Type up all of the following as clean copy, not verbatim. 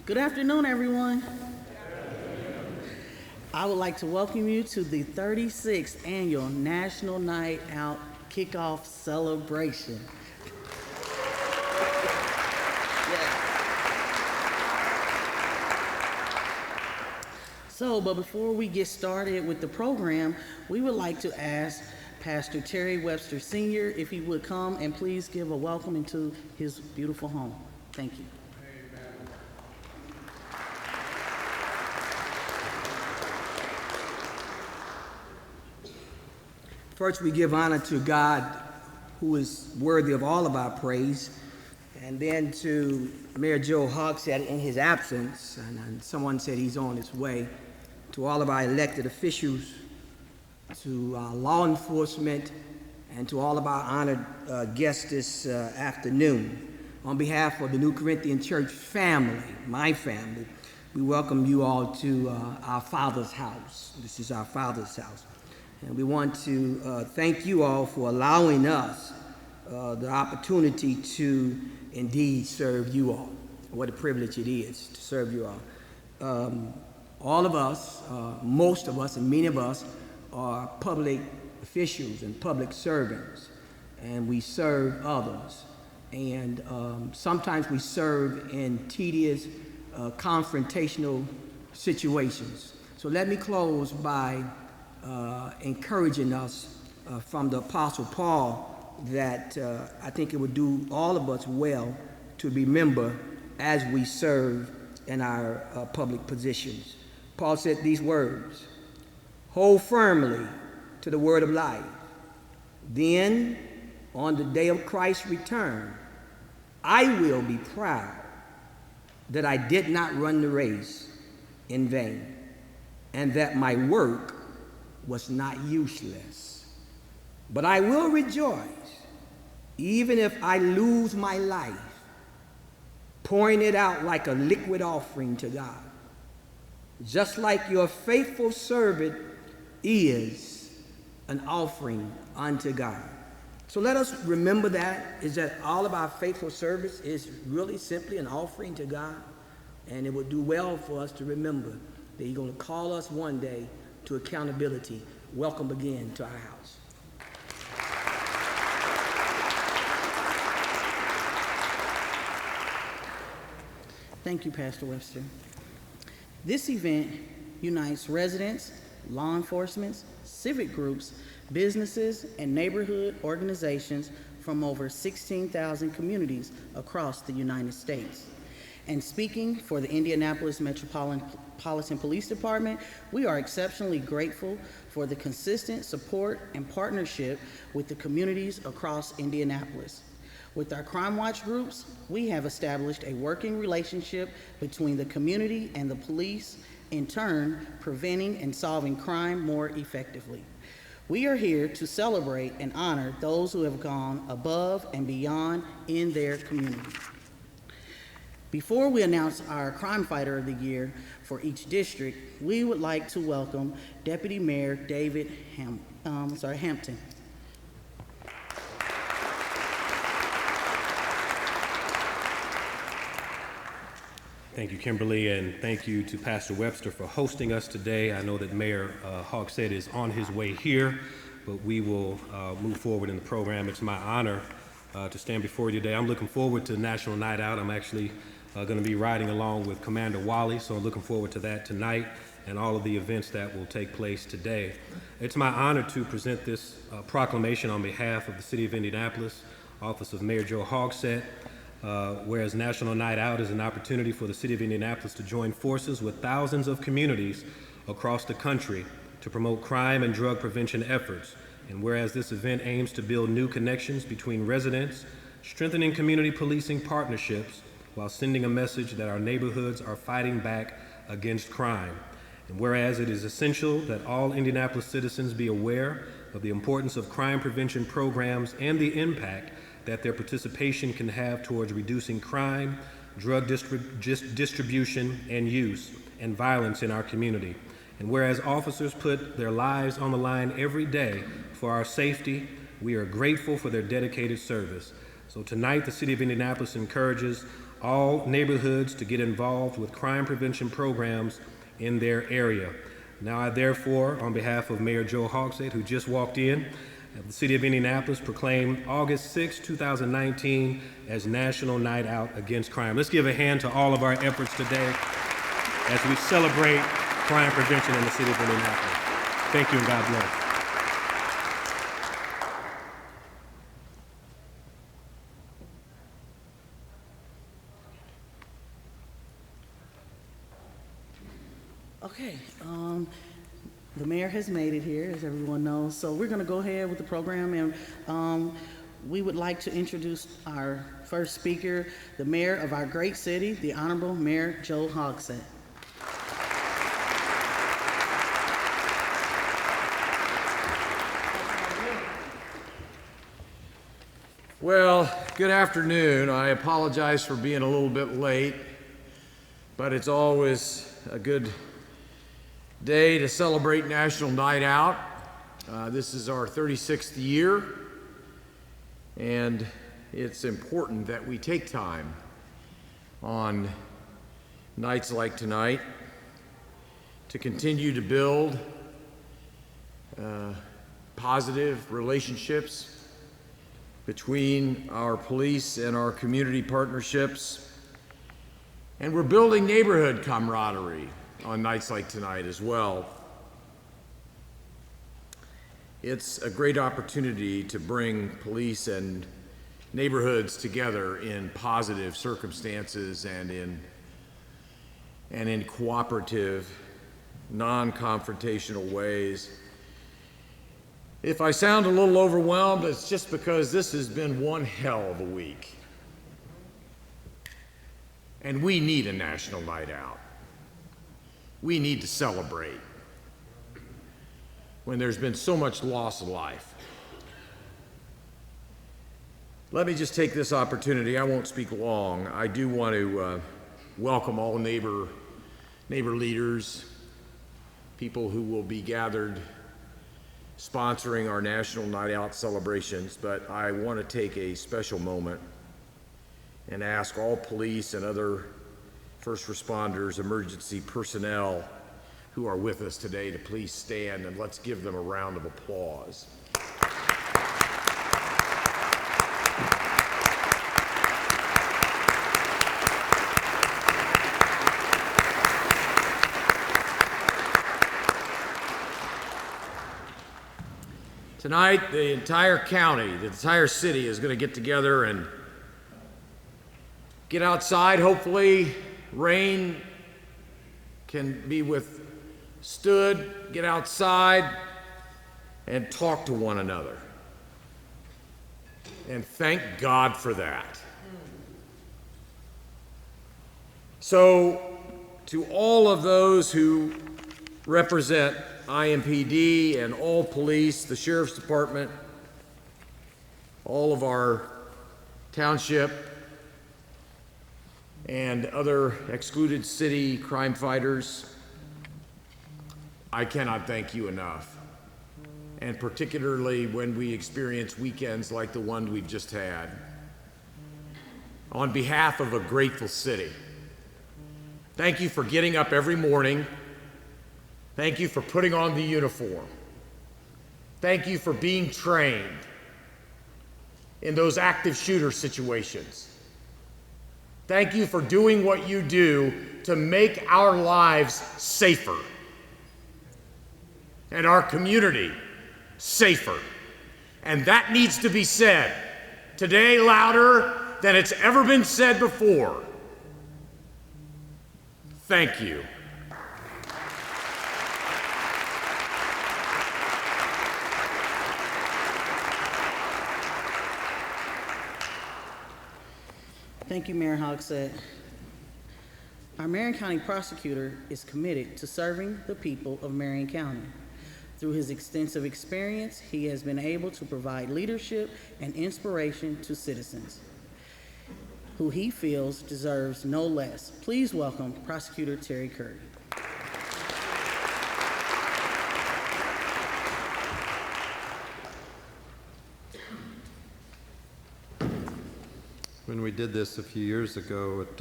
Good afternoon, everyone. I would like to welcome you to the 36th Annual National Night Out Kickoff Celebration. But before we get started with the program, we would like to ask Pastor Terry Webster Sr. if he would come and please give a welcome into his beautiful home. Thank you. First, we give honor to God, who is worthy of all of our praise, and then to Mayor Joe Hogsett in his absence, and someone said he's on his way, to all of our elected officials, to law enforcement, and to all of our honored guests this afternoon. On behalf of the New Corinthian Church family, my family, we welcome you all to our Father's house. This is our Father's house. And we want to thank you all for allowing us the opportunity to indeed serve you all. What a privilege it is to serve you all. All of us, most of us, and many of us are public officials and public servants, and we serve others. And sometimes we serve in tedious, confrontational situations. So let me close by encouraging us from the Apostle Paul that I think it would do all of us well to remember as we serve in our public positions. Paul said these words: "Hold firmly to the word of life. Then, on the day of Christ's return, I will be proud that I did not run the race in vain, and that my work was not useless. But I will rejoice, even if I lose my life, pouring it out like a liquid offering to God, just like your faithful servant is an offering unto God." So let us remember that all of our faithful service is really simply an offering to God. And it would do well for us to remember that He's going to call us one day to accountability. Welcome again to our house. Thank you, Pastor Webster. This event unites residents, law enforcement, civic groups, businesses, and neighborhood organizations from over 16,000 communities across the United States. And speaking for the Indianapolis Metropolitan Police Department, we are exceptionally grateful for the consistent support and partnership with the communities across Indianapolis. With our Crime Watch groups, we have established a working relationship between the community and the police, in turn, preventing and solving crime more effectively. We are here to celebrate and honor those who have gone above and beyond in their community. Before we announce our Crime Fighter of the Year for each district, we would like to welcome Deputy Mayor David Hampton. Thank you, Kimberly, and thank you to Pastor Webster for hosting us today. I know that Mayor Hogsett is on his way here, but we will move forward in the program. It's my honor to stand before you today. I'm looking forward to National Night Out. I'm actually going to be riding along with Commander Wally, so I'm looking forward to that tonight and all of the events that will take place today. It's my honor to present this proclamation on behalf of the City of Indianapolis, Office of Mayor Joe Hogsett. Whereas National Night Out is an opportunity for the City of Indianapolis to join forces with thousands of communities across the country to promote crime and drug prevention efforts. And whereas this event aims to build new connections between residents, strengthening community policing partnerships, while sending a message that our neighborhoods are fighting back against crime. And whereas it is essential that all Indianapolis citizens be aware of the importance of crime prevention programs and the impact that their participation can have towards reducing crime, drug distribution and use, and violence in our community. And whereas officers put their lives on the line every day for our safety, we are grateful for their dedicated service. So tonight, the City of Indianapolis encourages all neighborhoods to get involved with crime prevention programs in their area. Now I therefore, on behalf of Mayor Joe Hogsett, who just walked in, of the City of Indianapolis, proclaim August 6, 2019 as National Night Out Against Crime. Let's give a hand to all of our efforts today as we celebrate crime prevention in the City of Indianapolis. Thank you and God bless. Okay, the mayor has made it here, as everyone knows, so we're going to go ahead with the program, and we would like to introduce our first speaker, the mayor of our great city, the Honorable Mayor Joe Hogsett. Well, good afternoon. I apologize for being a little bit late, but it's always a good day to celebrate National Night Out. This is our 36th year, and it's important that we take time on nights like tonight to continue to build positive relationships between our police and our community partnerships. And we're building neighborhood camaraderie on nights like tonight as well. It's a great opportunity to bring police and neighborhoods together in positive circumstances and in cooperative, non-confrontational ways. If I sound a little overwhelmed, it's just because this has been one hell of a week. And we need a national night out. We need to celebrate when there's been so much loss of life. Let me just take this opportunity. I won't speak long. I do want to welcome all neighbor leaders, people who will be gathered sponsoring our National Night Out celebrations, but I want to take a special moment and ask all police and other first responders, emergency personnel who are with us today to please stand, and let's give them a round of applause. Tonight, the entire county, the entire city is going to get together and get outside. Hopefully, rain can be withstood. Get outside and talk to one another. And thank God for that. So, to all of those who represent IMPD and all police, the Sheriff's Department, all of our township and other excluded city crime fighters, I cannot thank you enough. And particularly when we experience weekends like the one we've just had. On behalf of a grateful city, thank you for getting up every morning. Thank you for putting on the uniform. Thank you for being trained in those active shooter situations. Thank you for doing what you do to make our lives safer and our community safer. And that needs to be said today louder than it's ever been said before. Thank you. Thank you, Mayor Hogsett. Our Marion County prosecutor is committed to serving the people of Marion County. Through his extensive experience, he has been able to provide leadership and inspiration to citizens who he feels deserves no less. Please welcome Prosecutor Terry Curry. when we did this a few years ago at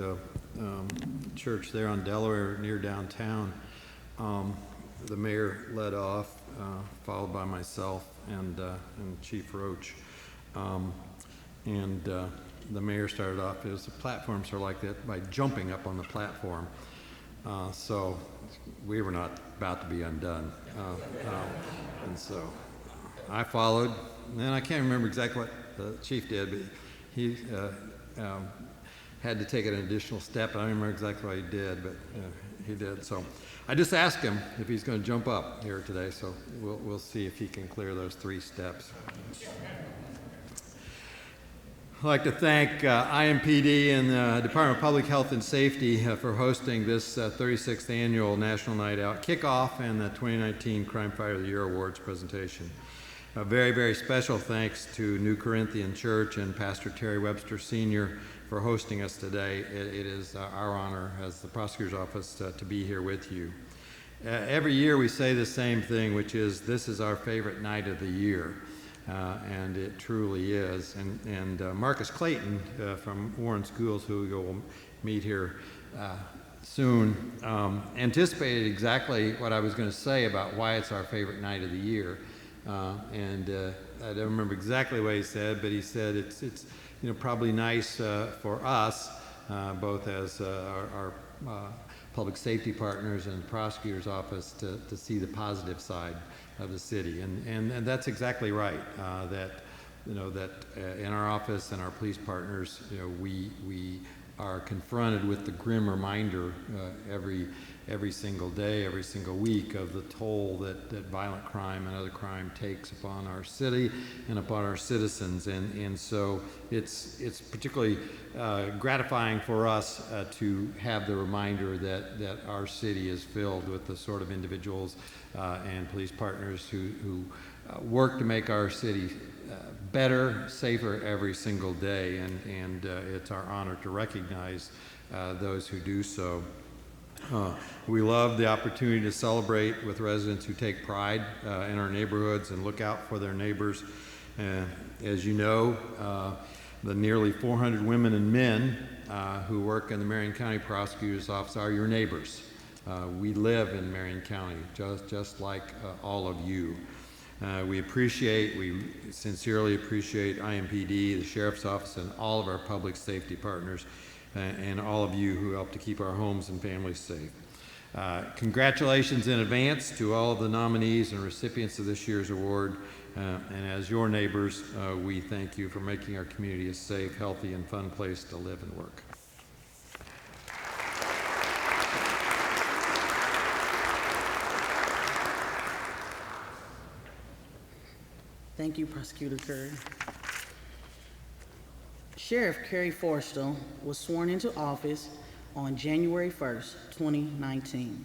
church there on Delaware near downtown. The mayor led off, followed by myself and Chief Roach. The mayor started off, it was a platform sort of like that, by jumping up on the platform. So we were not about to be undone. And so I followed, and I can't remember exactly what the chief did, but he had to take an additional step. I don't remember exactly what he did, but he did. So I just asked him if he's going to jump up here today, so we'll see if he can clear those 3 steps. I'd like to thank IMPD and the Department of Public Health and Safety for hosting this 36th Annual National Night Out kickoff and the 2019 Crime Fighter of the Year Awards presentation. A very, very special thanks to New Corinthian Church and Pastor Terry Webster Sr. for hosting us today. It is our honor as the Prosecutor's Office to be here with you. Every year we say the same thing, which is this is our favorite night of the year. And it truly is. And Marcus Clayton from Warren Schools, who you'll meet here soon, anticipated exactly what I was going to say about why it's our favorite night of the year. I don't remember exactly what he said, but he said it's probably nice for us, both as our public safety partners and the prosecutor's office, to see the positive side of the city, and that's exactly right. That in our office and our police partners, we are confronted with the grim reminder every single day, every single week, of the toll that violent crime and other crime takes upon our city and upon our citizens, and so it's particularly gratifying for us to have the reminder that our city is filled with the sort of individuals and police partners who work to make our city better, safer every single day, and it's our honor to recognize those who do so. We love the opportunity to celebrate with residents who take pride in our neighborhoods and look out for their neighbors. As you know, the nearly 400 women and men who work in the Marion County Prosecutor's Office are your neighbors. We live in Marion County, just like all of you. We sincerely appreciate IMPD, the Sheriff's Office, and all of our public safety partners, and all of you who help to keep our homes and families safe. Congratulations in advance to all of the nominees and recipients of this year's award. And as your neighbors, we thank you for making our community a safe, healthy, and fun place to live and work. Thank you, Prosecutor Curry. Sheriff Kerry Forstall was sworn into office on January 1st, 2019.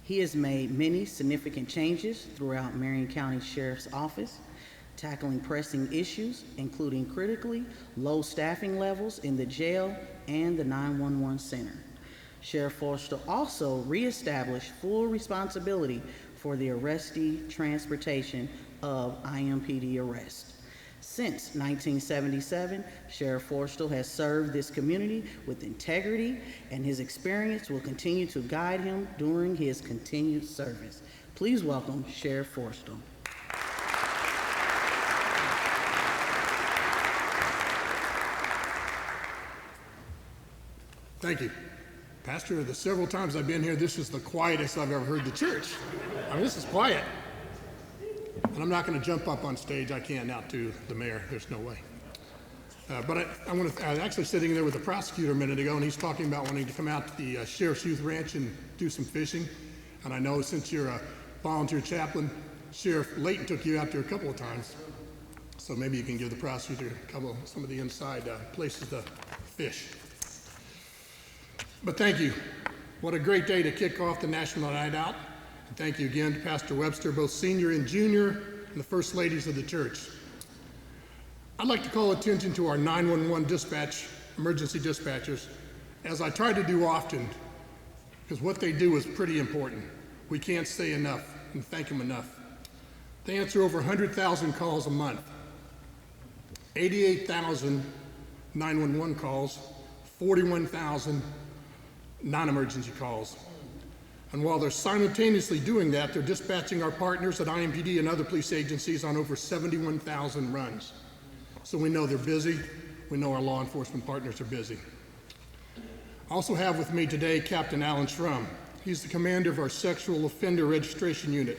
He has made many significant changes throughout Marion County Sheriff's Office, tackling pressing issues, including critically low staffing levels in the jail and the 911 center. Sheriff Forstall also reestablished full responsibility for the arrestee transportation of IMPD arrest. Since 1977, Sheriff Forstall has served this community with integrity, and his experience will continue to guide him during his continued service. Please welcome Sheriff Forstall. Thank you. Pastor, the several times I've been here, this is the quietest I've ever heard the church. I mean, this is quiet. And I'm not going to jump up on stage. I can't now to the mayor. There's no way. But I was actually sitting there with the prosecutor a minute ago, and he's talking about wanting to come out to the Sheriff's Youth Ranch and do some fishing. And I know since you're a volunteer chaplain, Sheriff Layton took you out there a couple of times. So maybe you can give the prosecutor some of the inside places to fish. But thank you. What a great day to kick off the National Night Out. And thank you again to Pastor Webster, both senior and junior, and the first ladies of the church. I'd like to call attention to our 911 emergency dispatchers, as I try to do often, because what they do is pretty important. We can't say enough and thank them enough. They answer over 100,000 calls a month. 88,000 911 calls, 41,000 non-emergency calls. And while they're simultaneously doing that, they're dispatching our partners at IMPD and other police agencies on over 71,000 runs. So we know they're busy. We know our law enforcement partners are busy. I also have with me today Captain Alan Schrum. He's the commander of our Sexual Offender Registration Unit.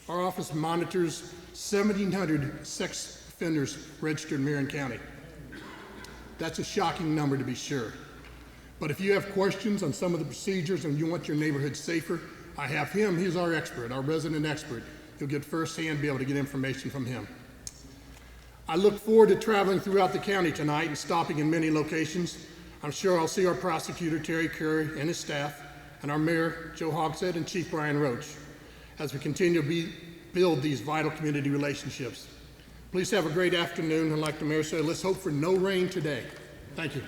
Our office monitors 1,700 sex offenders registered in Marion County. That's a shocking number, to be sure. But if you have questions on some of the procedures and you want your neighborhood safer, I have him. He's our expert, our resident expert. You'll get firsthand, be able to get information from him. I look forward to traveling throughout the county tonight and stopping in many locations. I'm sure I'll see our prosecutor, Terry Curry, and his staff, and our mayor, Joe Hogshead, and Chief Brian Roach, as we continue to build these vital community relationships. Please have a great afternoon, and like the mayor said, let's hope for no rain today. Thank you.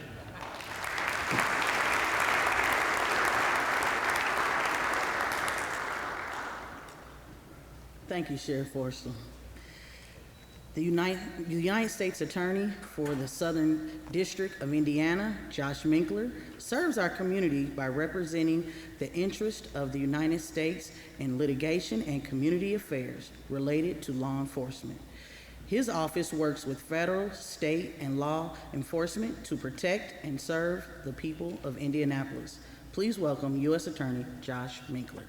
Thank you, Sheriff Forster. The United States Attorney for the Southern District of Indiana, Josh Minkler, serves our community by representing the interest of the United States in litigation and community affairs related to law enforcement. His office works with federal, state, and law enforcement to protect and serve the people of Indianapolis. Please welcome U.S. Attorney Josh Minkler.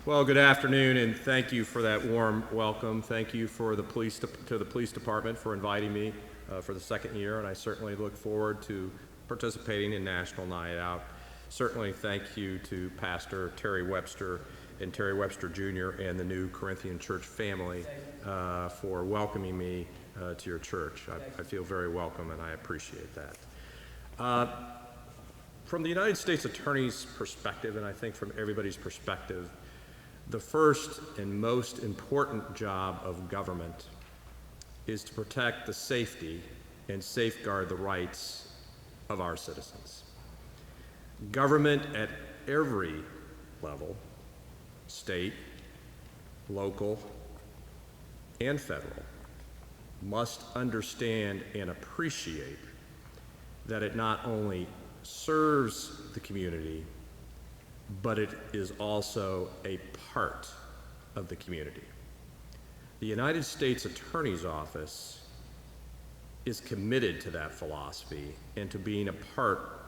Well, good afternoon, and thank you for that warm welcome. Thank you for the police to the police department for inviting me for the second year, and I certainly look forward to participating in National Night Out. Certainly thank you to Pastor Terry Webster and Terry Webster Jr. and the new Corinthian Church family for welcoming me to your church. I feel very welcome, and I appreciate that. From the United States Attorney's perspective, and I think from everybody's perspective, the first and most important job of government is to protect the safety and safeguard the rights of our citizens. Government at every level, state, local, and federal, must understand and appreciate that it not only serves the community, but it is also a part of the community. The United States Attorney's Office is committed to that philosophy and to being a part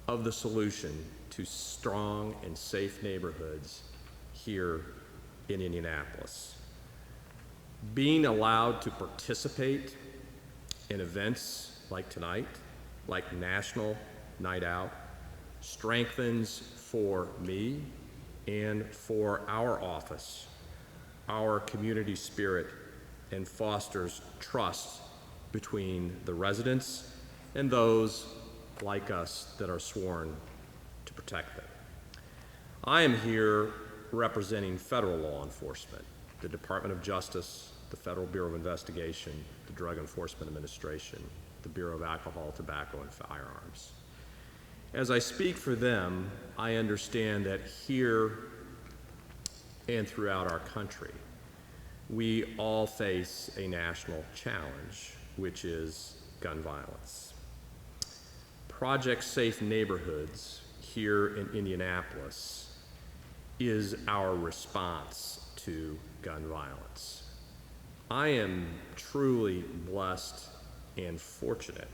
of the solution to strong and safe neighborhoods here in Indianapolis. Being allowed to participate in events like tonight, like National Night Out, strengthens for me and for our office our community spirit and fosters trust between the residents and those like us that are sworn to protect them. I am here representing federal law enforcement, the Department of Justice, the Federal Bureau of Investigation, the Drug Enforcement Administration, the Bureau of Alcohol, Tobacco, and Firearms. As I speak for them, I understand that here and throughout our country, we all face a national challenge, which is gun violence. Project Safe Neighborhoods here in Indianapolis is our response to gun violence. I am truly blessed and fortunate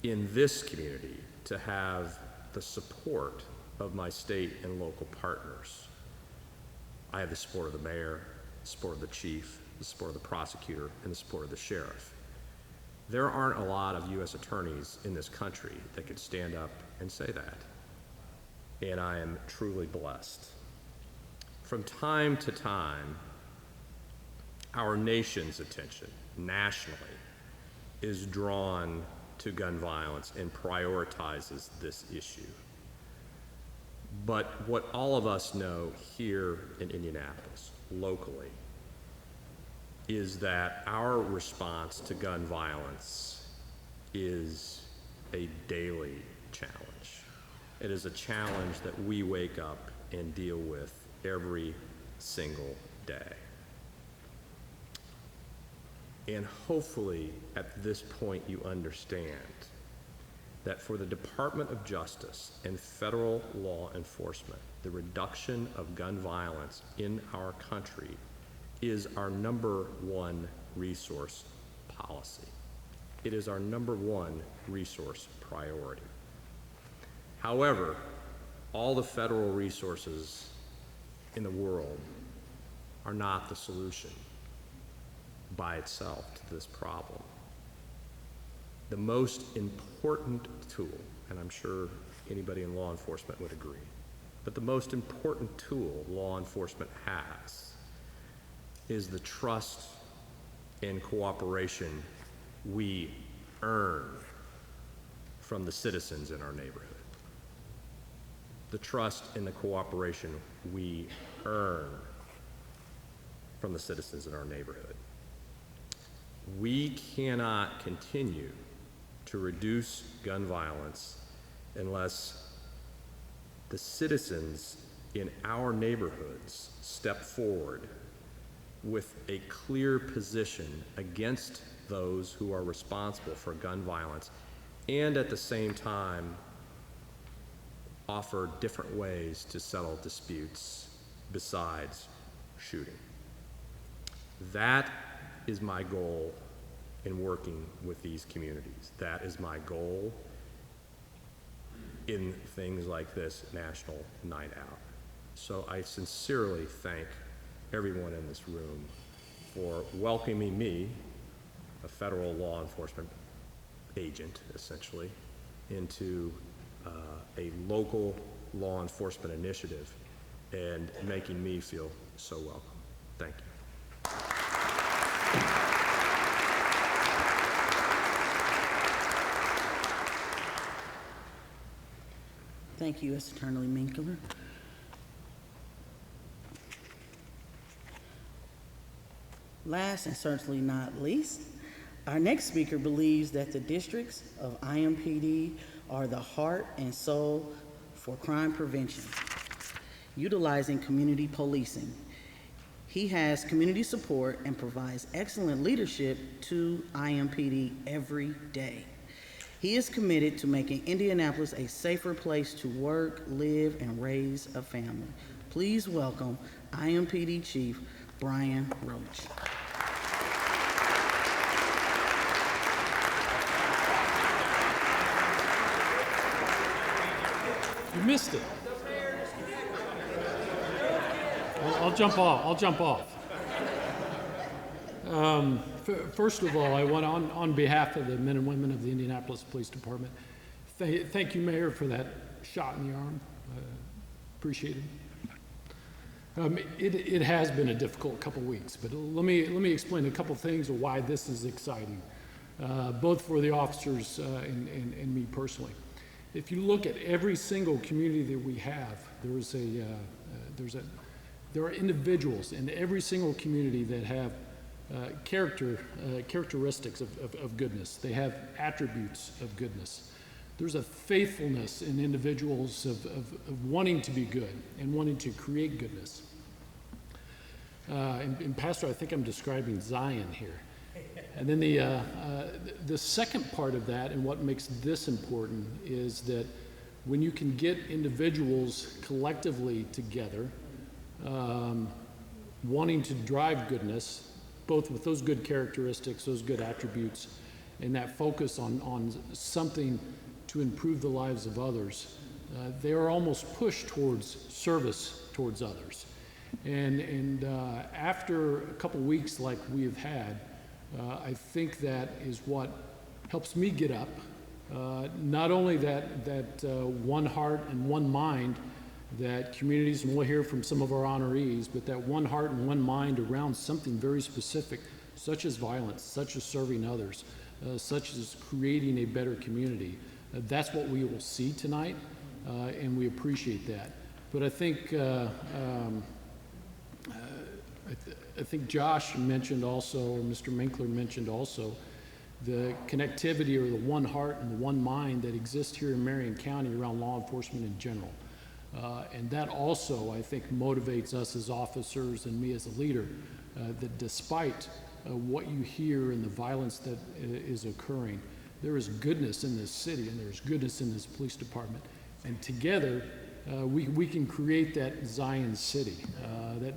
in this community to have the support of my state and local partners. I have the support of the mayor, the support of the chief, the support of the prosecutor, and the support of the sheriff. There aren't a lot of U.S. attorneys in this country that could stand up and say that, and I am truly blessed. From time to time, our nation's attention, nationally, is drawn to gun violence and prioritizes this issue. But what all of us know here in Indianapolis, locally, is that our response to gun violence is a daily challenge. It is a challenge that we wake up and deal with every single day. And hopefully at this point you understand that for the Department of Justice and federal law enforcement, the reduction of gun violence in our country is our number one resource policy. It is our number one resource priority. However, all the federal resources in the world are not the solution by itself to this problem. The most important tool, and I'm sure anybody in law enforcement would agree, but the most important tool law enforcement has is the trust and cooperation we earn from the citizens in our neighborhood. The trust and the cooperation we earn from the citizens in our neighborhood. We cannot continue to reduce gun violence unless the citizens in our neighborhoods step forward with a clear position against those who are responsible for gun violence, and at the same time offer different ways to settle disputes besides shooting. That is my goal in working with these communities. That is my goal in things like this National Night Out. So I sincerely thank everyone in this room for welcoming me, a federal law enforcement agent, essentially, into a local law enforcement initiative and making me feel so welcome. Thank you. Thank you, S. Attorney Minkler. Last and certainly not least, our next speaker believes that the districts of IMPD are the heart and soul for crime prevention, utilizing community policing. He has community support and provides excellent leadership to IMPD every day. He is committed to making Indianapolis a safer place to work, live, and raise a family. Please welcome IMPD Chief Brian Roach. You missed it. I'll jump off. First of all, I want on behalf of the men and women of the Indianapolis Police Department, thank you, Mayor, for that shot in the arm. Appreciate it. It has been a difficult couple weeks, but let me explain a couple things of why this is exciting, both for the officers and me personally. If you look at every single community that we have, there are individuals in every single community that have characteristics of goodness. They have attributes of goodness. There's a faithfulness in individuals of wanting to be good and wanting to create goodness. And Pastor, I think I'm describing Zion here. And then the second part of that, and what makes this important, is that when you can get individuals collectively together, wanting to drive goodness, both with those good characteristics, those good attributes, and that focus on something to improve the lives of others, they are almost pushed towards service towards others. And after a couple weeks like we have had, I think that is what helps me get up. Not only that one heart and one mind that communities, and we'll hear from some of our honorees, but that one heart and one mind around something very specific, such as violence, such as serving others, such as creating a better community. That's what we will see tonight, and we appreciate that. But I think I think Josh mentioned also, or Mr. Minkler mentioned also, the connectivity or the one heart and the one mind that exists here in Marion County around law enforcement in general. And that also, I think, motivates us as officers and me as a leader, that despite what you hear and the violence that is occurring, there is goodness in this city and there's goodness in this police department. And together, we can create that Zion city,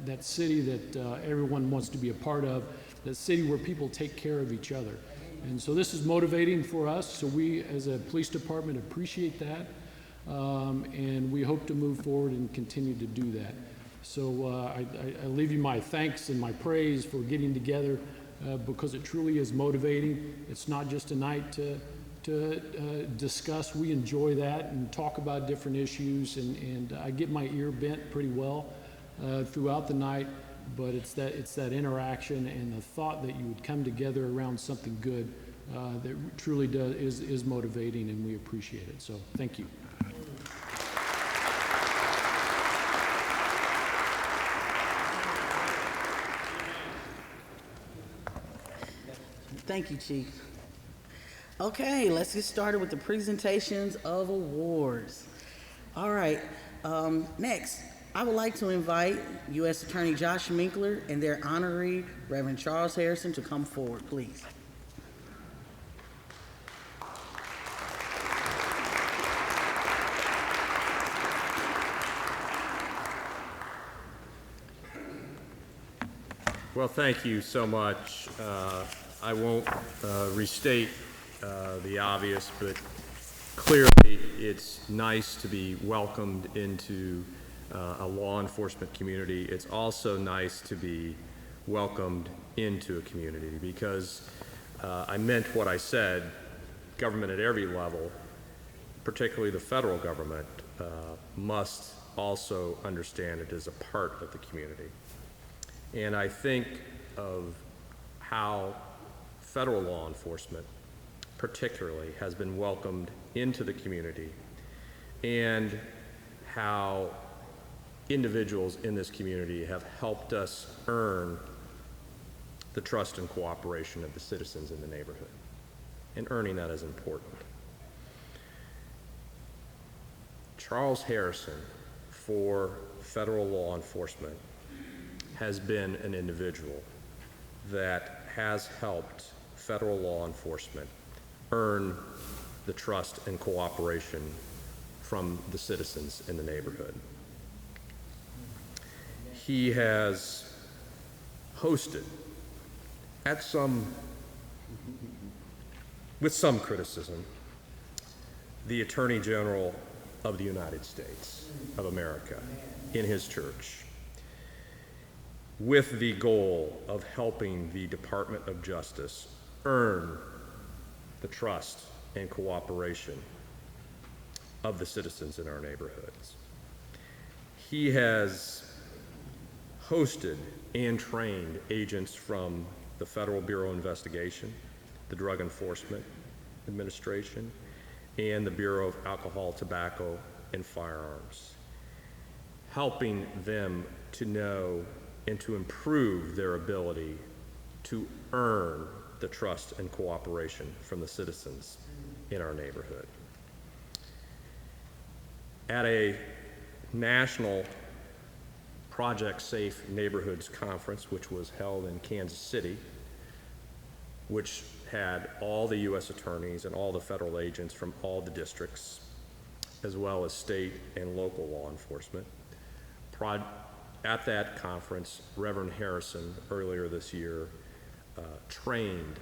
that city that everyone wants to be a part of, that city where people take care of each other. And so this is motivating for us, so we as a police department appreciate that, and we hope to move forward and continue to do that. So I leave you my thanks and my praise for getting together, because it truly is motivating. It's not just a night to discuss. We enjoy that and talk about different issues, and I get my ear bent pretty well throughout the night, but it's that interaction and the thought that you would come together around something good that truly is motivating, and we appreciate it. So thank you. Thank you, Chief. Okay, let's get started with the presentations of awards. All right, next, I would like to invite U.S. Attorney Josh Minkler and their honoree, Reverend Charles Harrison, to come forward, please. Well, thank you so much. I won't restate the obvious, but clearly it's nice to be welcomed into a law enforcement community. It's also nice to be welcomed into a community, because I meant what I said. Government at every level, particularly the federal government, must also understand it is a part of the community. And I think of how federal law enforcement particularly has been welcomed into the community, and how individuals in this community have helped us earn the trust and cooperation of the citizens in the neighborhood. And earning that is important. Charles Harrison, for federal law enforcement, has been an individual that has helped federal law enforcement earn the trust and cooperation from the citizens in the neighborhood. He has hosted, with some criticism, the Attorney General of the United States of America in his church, with the goal of helping the Department of Justice earn the trust and cooperation of the citizens in our neighborhoods. He has hosted and trained agents from the Federal Bureau of Investigation, the Drug Enforcement Administration, and the Bureau of Alcohol, Tobacco, and Firearms, helping them to know and to improve their ability to earn the trust and cooperation from the citizens in our neighborhood. At a national Project Safe Neighborhoods Conference, which was held in Kansas City, which had all the U.S. attorneys and all the federal agents from all the districts, as well as state and local law enforcement. At that conference, Reverend Harrison, earlier this year, trained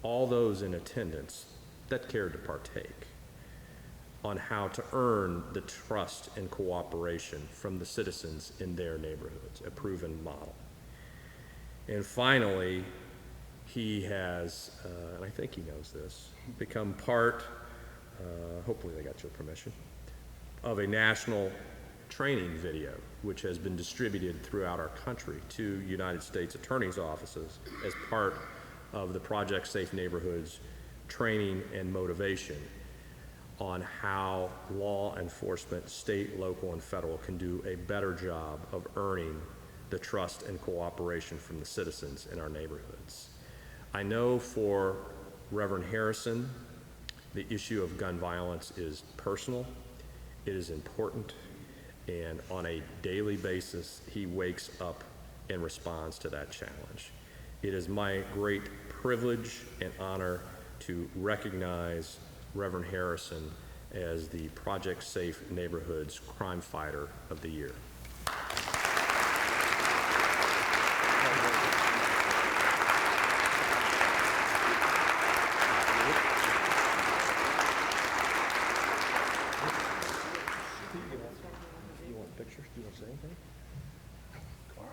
all those in attendance that cared to partake on how to earn the trust and cooperation from the citizens in their neighborhoods, a proven model. And finally, he has, and I think he knows this, become part, hopefully they got your permission, of a national training video, which has been distributed throughout our country to United States attorneys' offices as part of the Project Safe Neighborhoods training and motivation on how law enforcement, state, local, and federal, can do a better job of earning the trust and cooperation from the citizens in our neighborhoods. I know for Reverend Harrison, the issue of gun violence is personal, it is important, And on a daily basis, he wakes up and responds to that challenge. It is my great privilege and honor to recognize Reverend Harrison as the Project Safe Neighborhoods Crime Fighter of the Year. You want pictures? Do you want to say anything? All right.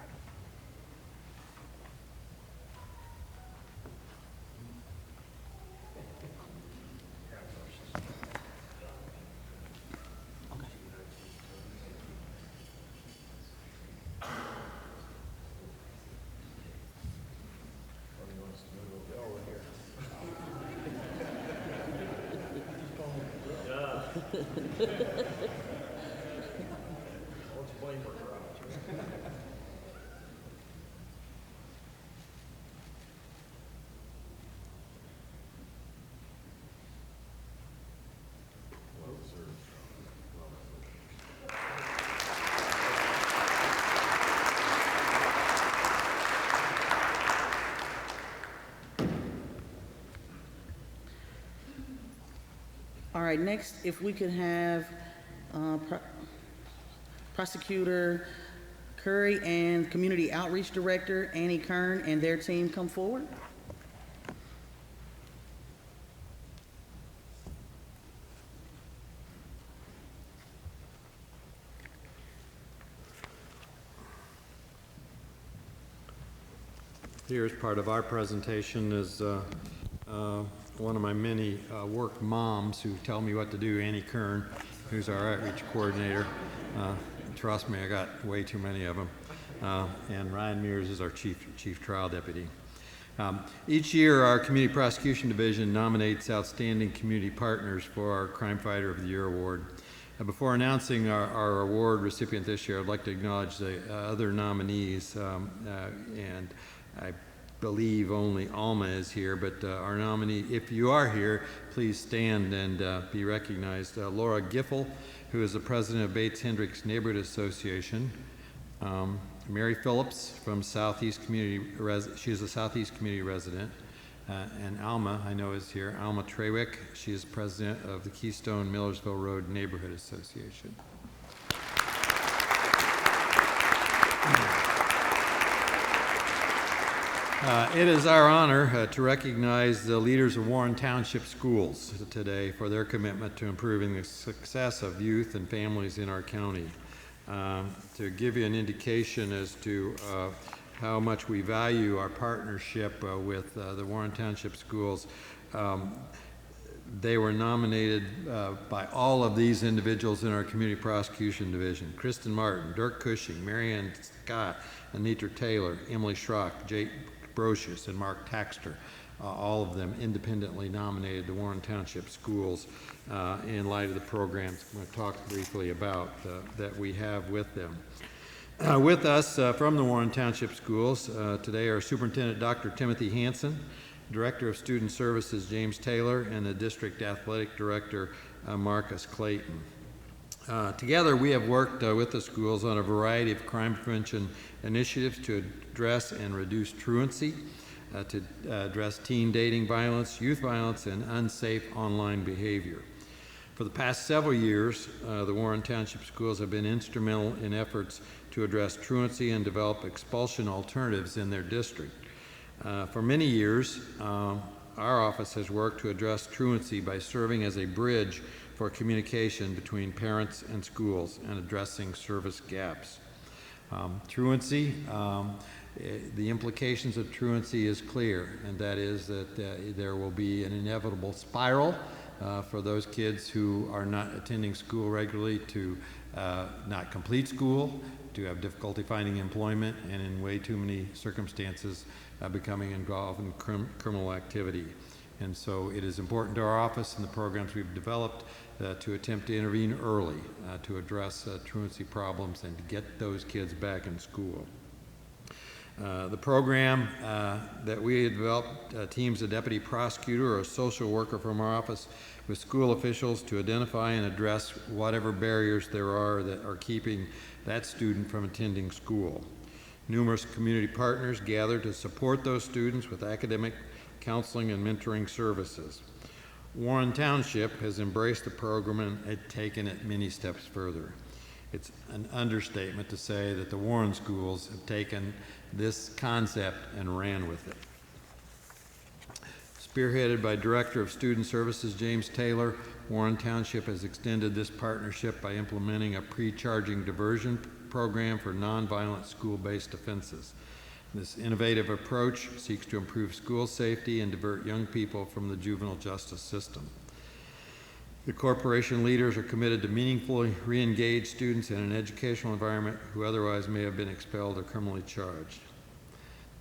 All right, next, if we could have Prosecutor Curry and Community Outreach Director Annie Kern and their team come forward. Here's part of our presentation is one of my many work moms who tell me what to do, Annie Kern, who's our outreach coordinator. Trust me, I got way too many of them. And Ryan Mears is our chief trial deputy. Each year, our Community Prosecution Division nominates outstanding community partners for our Crime Fighter of the Year award. Before announcing our award recipient this year, I'd like to acknowledge the other nominees, and I believe only Alma is here, but our nominee, if you are here, please stand and be recognized. Laura Giffel, who is the president of Bates Hendricks Neighborhood Association. Mary Phillips from Southeast Community, she's a Southeast Community resident. And Alma, I know, is here. Alma Trewick, she is president of the Keystone Millersville Road Neighborhood Association. It is our honor to recognize the leaders of Warren Township Schools today for their commitment to improving the success of youth and families in our county. To give you an indication as to how much we value our partnership with the Warren Township Schools, they were nominated by all of these individuals in our Community Prosecution Division: Kristen Martin, Dirk Cushing, Marianne Scott, Anitra Taylor, Emily Schrock, Jake Brocious, and Mark Taxter, all of them independently nominated the Warren Township Schools in light of the programs I'm going to talk briefly about that we have with them. With us from the Warren Township Schools today are Superintendent Dr. Timothy Hansen, Director of Student Services James Taylor, and the District Athletic Director Marcus Clayton. Together, we have worked with the schools on a variety of crime prevention initiatives to address and reduce truancy, to address teen dating violence, youth violence, and unsafe online behavior. For the past several years, the Warren Township Schools have been instrumental in efforts to address truancy and develop expulsion alternatives in their district. For many years, our office has worked to address truancy by serving as a bridge for communication between parents and schools and addressing service gaps. Truancy, the implications of truancy is clear, and that is that there will be an inevitable spiral for those kids who are not attending school regularly to not complete school, to have difficulty finding employment, and in way too many circumstances becoming involved in criminal activity. And so it is important to our office and the programs we've developed to attempt to intervene early to address truancy problems and to get those kids back in school. The program that we had developed teams a deputy prosecutor or a social worker from our office with school officials to identify and address whatever barriers there are that are keeping that student from attending school. Numerous community partners gather to support those students with academic, counseling, and mentoring services. Warren Township has embraced the program and had taken it many steps further. It's an understatement to say that the Warren schools have taken this concept and ran with it. Spearheaded by Director of Student Services James Taylor, Warren Township has extended this partnership by implementing a pre-charging diversion program for nonviolent school-based offenses. This innovative approach seeks to improve school safety and divert young people from the juvenile justice system. The corporation leaders are committed to meaningfully re-engage students in an educational environment who otherwise may have been expelled or criminally charged.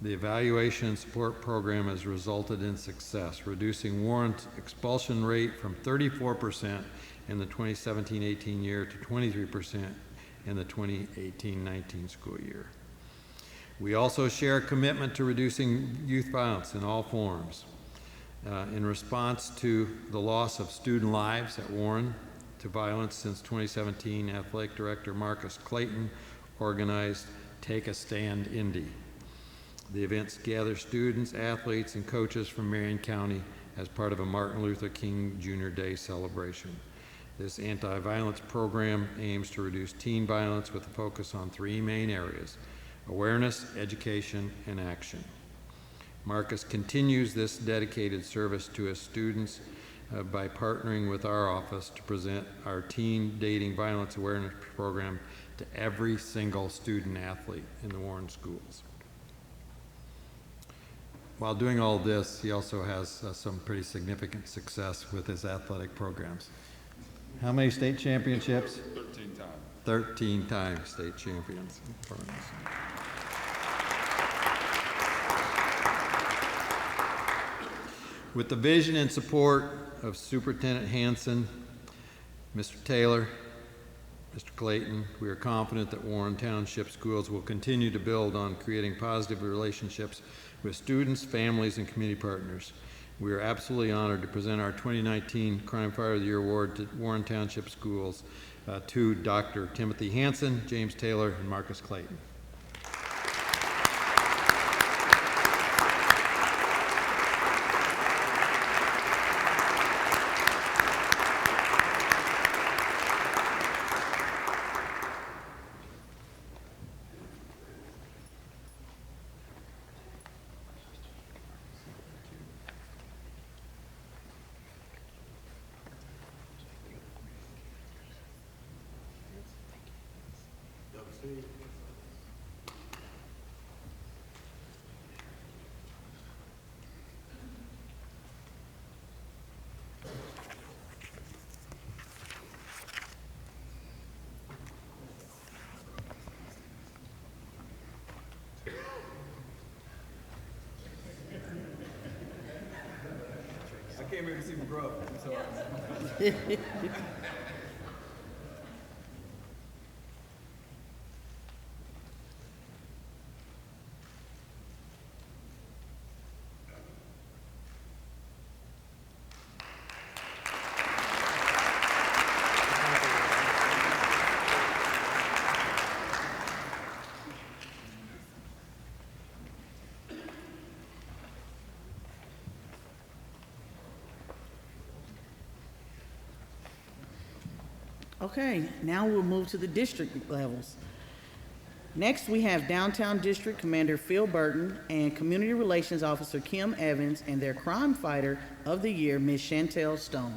The evaluation and support program has resulted in success, reducing Warren's expulsion rate from 34% in the 2017-18 year to 23% in the 2018-19 school year. We also share a commitment to reducing youth violence in all forms. In response to the loss of student lives at Warren to violence since 2017, Athletic Director Marcus Clayton organized Take a Stand Indy. The events gather students, athletes, and coaches from Marion County as part of a Martin Luther King Jr. Day celebration. This anti-violence program aims to reduce teen violence with a focus on three main areas: awareness, education, and action. Marcus continues this dedicated service to his students by partnering with our office to present our Teen Dating Violence Awareness Program to every single student athlete in the Warren schools. While doing all this, he also has some pretty significant success with his athletic programs. How many state championships? 13 times. 13 times state champions. With the vision and support of Superintendent Hanson, Mr. Taylor, Mr. Clayton, we are confident that Warren Township Schools will continue to build on creating positive relationships with students, families, and community partners. We are absolutely honored to present our 2019 Crime Fighter of the Year Award to Warren Township Schools to Dr. Timothy Hanson, James Taylor, and Marcus Clayton. I can't really see my grow up. So. Okay, now we'll move to the district levels. Next, we have Downtown District Commander Phil Burton and Community Relations Officer Kim Evans and their Crime Fighter of the Year, Ms. Chantel Stone.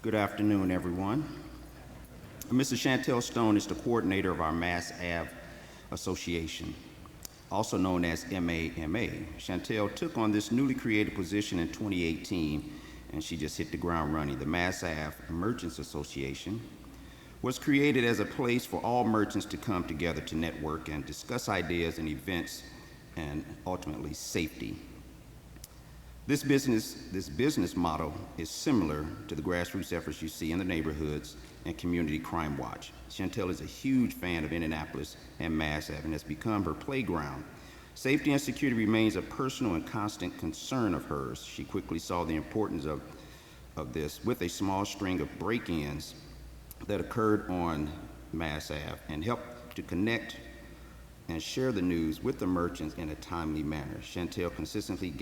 Good afternoon, everyone. Mrs. Chantel Stone is the coordinator of our Mass Ave Association, also known as MAMA. Chantel took on this newly created position in 2018, and she just hit the ground running. The Mass Ave Merchants Association was created as a place for all merchants to come together to network and discuss ideas and events and ultimately safety. This business model is similar to the grassroots efforts you see in the neighborhoods and Community Crime Watch. Chantel is a huge fan of Indianapolis and Mass Ave and has become her playground. Safety and security remains a personal and constant concern of hers. She quickly saw the importance of this with a small string of break-ins that occurred on Mass Ave and helped to connect and share the news with the merchants in a timely manner. Chantel consistently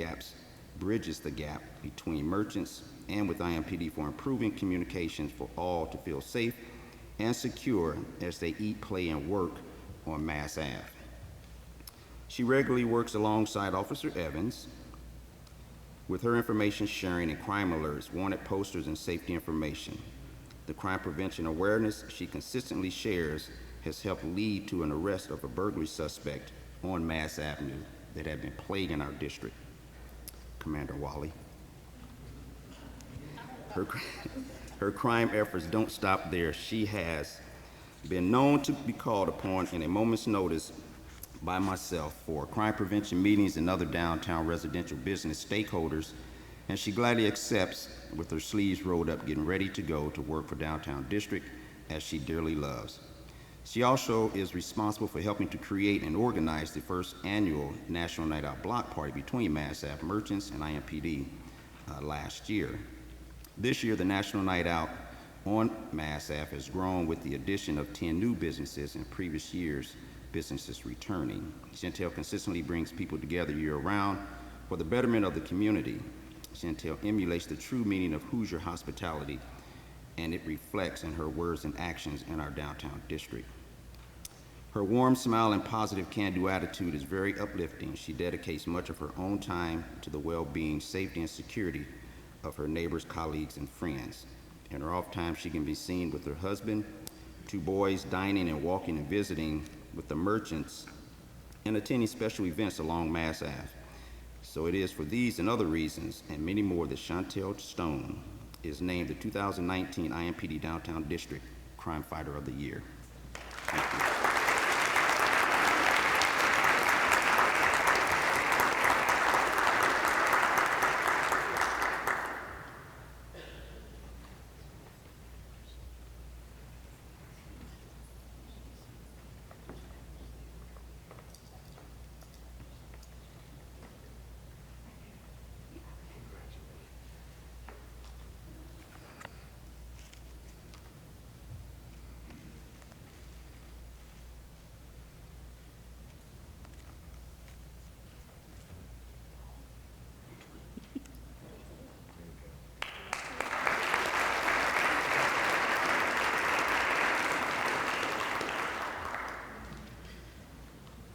bridges the gap between merchants and with IMPD for improving communications for all to feel safe and secure as they eat, play, and work on Mass Ave. She regularly works alongside Officer Evans with her information sharing and crime alerts, wanted posters, and safety information. The crime prevention awareness she consistently shares has helped lead to an arrest of a burglary suspect on Mass Avenue that had been plaguing our district. Commander Wally. Her crime efforts don't stop there. She has been known to be called upon in a moment's notice by myself for crime prevention meetings and other downtown residential business stakeholders, and she gladly accepts with her sleeves rolled up, getting ready to go to work for downtown district as she dearly loves. She also is responsible for helping to create and organize the first annual National Night Out block party between Mass Ave merchants and IMPD last year. This year, the National Night Out on Mass Ave has grown with the addition of 10 new businesses and previous years' businesses returning. Chantel consistently brings people together year-round for the betterment of the community. Chantel emulates the true meaning of Hoosier hospitality, and it reflects in her words and actions in our downtown district. Her warm smile and positive can-do attitude is very uplifting. She dedicates much of her own time to the well-being, safety, and security of her neighbors, colleagues, and friends. In her off time, she can be seen with her husband, 2 boys, dining and walking and visiting with the merchants and attending special events along Mass Ave. So it is for these and other reasons and many more that Chantel Stone is named the 2019 IMPD Downtown District Crime Fighter of the Year. Thank you.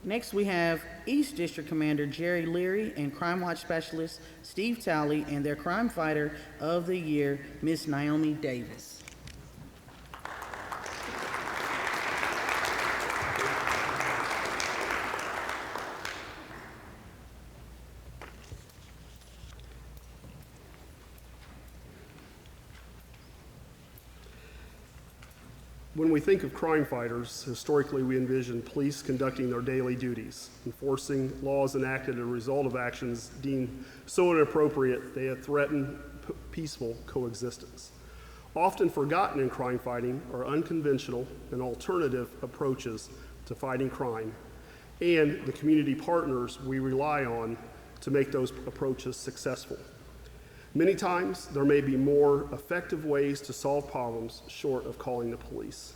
Next, we have East District Commander Jerry Leary and Crime Watch Specialist Steve Talley and their Crime Fighter of the Year, Miss Naomi Davis. When we think of crime fighters, historically we envision police conducting their daily duties, enforcing laws enacted as a result of actions deemed so inappropriate they have threatened peaceful coexistence. Often forgotten in crime fighting are unconventional and alternative approaches to fighting crime, and the community partners we rely on to make those approaches successful. Many times, there may be more effective ways to solve problems short of calling the police.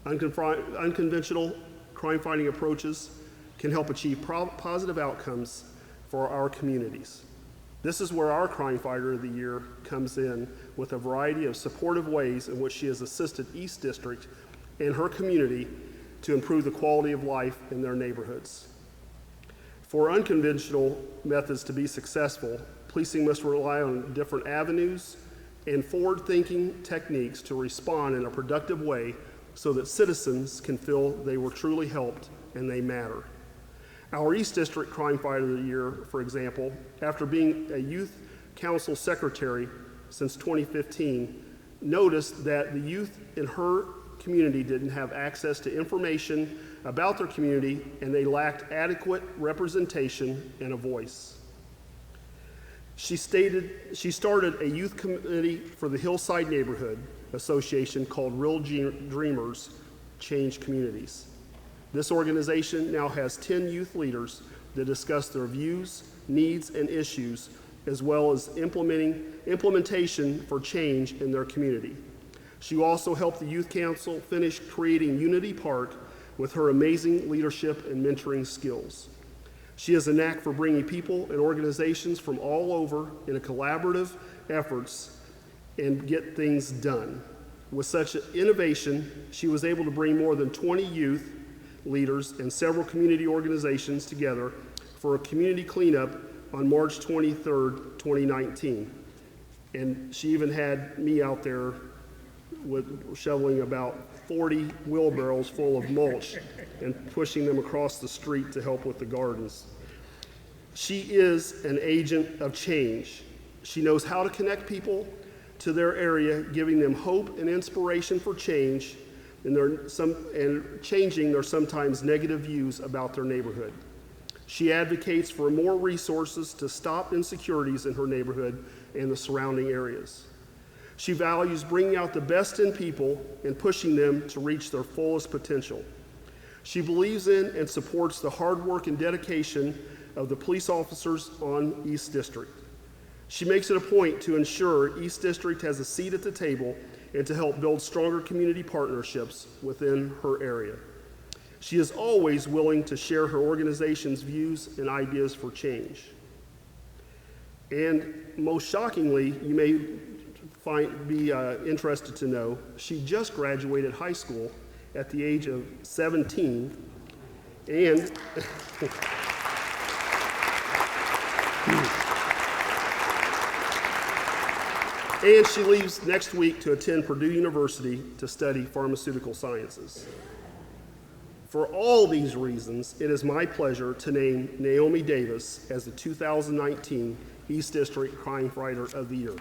Unconventional crime-fighting approaches can help achieve positive outcomes for our communities. This is where our Crime Fighter of the Year comes in with a variety of supportive ways in which she has assisted East District and her community to improve the quality of life in their neighborhoods. For unconventional methods to be successful, policing must rely on different avenues and forward-thinking techniques to respond in a productive way so that citizens can feel they were truly helped and they matter. Our East District Crime Fighter of the Year, for example, after being a youth council secretary since 2015, noticed that the youth in her community didn't have access to information about their community and they lacked adequate representation and a voice. She started a youth committee for the Hillside Neighborhood Association called Real Dreamers Change Communities. This organization now has 10 youth leaders that discuss their views, needs, and issues, as well as implementation for change in their community. She also helped the Youth Council finish creating Unity Park with her amazing leadership and mentoring skills. She has a knack for bringing people and organizations from all over in a collaborative efforts and get things done. With such innovation, she was able to bring more than 20 youth leaders and several community organizations together for a community cleanup on March 23rd, 2019. And she even had me out there shoveling about 40 wheelbarrows full of mulch and pushing them across the street to help with the gardens. She is an agent of change. She knows how to connect people to their area, giving them hope and inspiration for change and changing their sometimes negative views about their neighborhood. She advocates for more resources to stop insecurities in her neighborhood and the surrounding areas. She values bringing out the best in people and pushing them to reach their fullest potential. She believes in and supports the hard work and dedication of the police officers on East District. She makes it a point to ensure East District has a seat at the table and to help build stronger community partnerships within her area. She is always willing to share her organization's views and ideas for change. And most shockingly, you may be interested to know, she just graduated high school at the age of 17, and and she leaves next week to attend Purdue University to study pharmaceutical sciences. For all these reasons, it is my pleasure to name Naomi Davis as the 2019 East District Crime Fighter of the Year.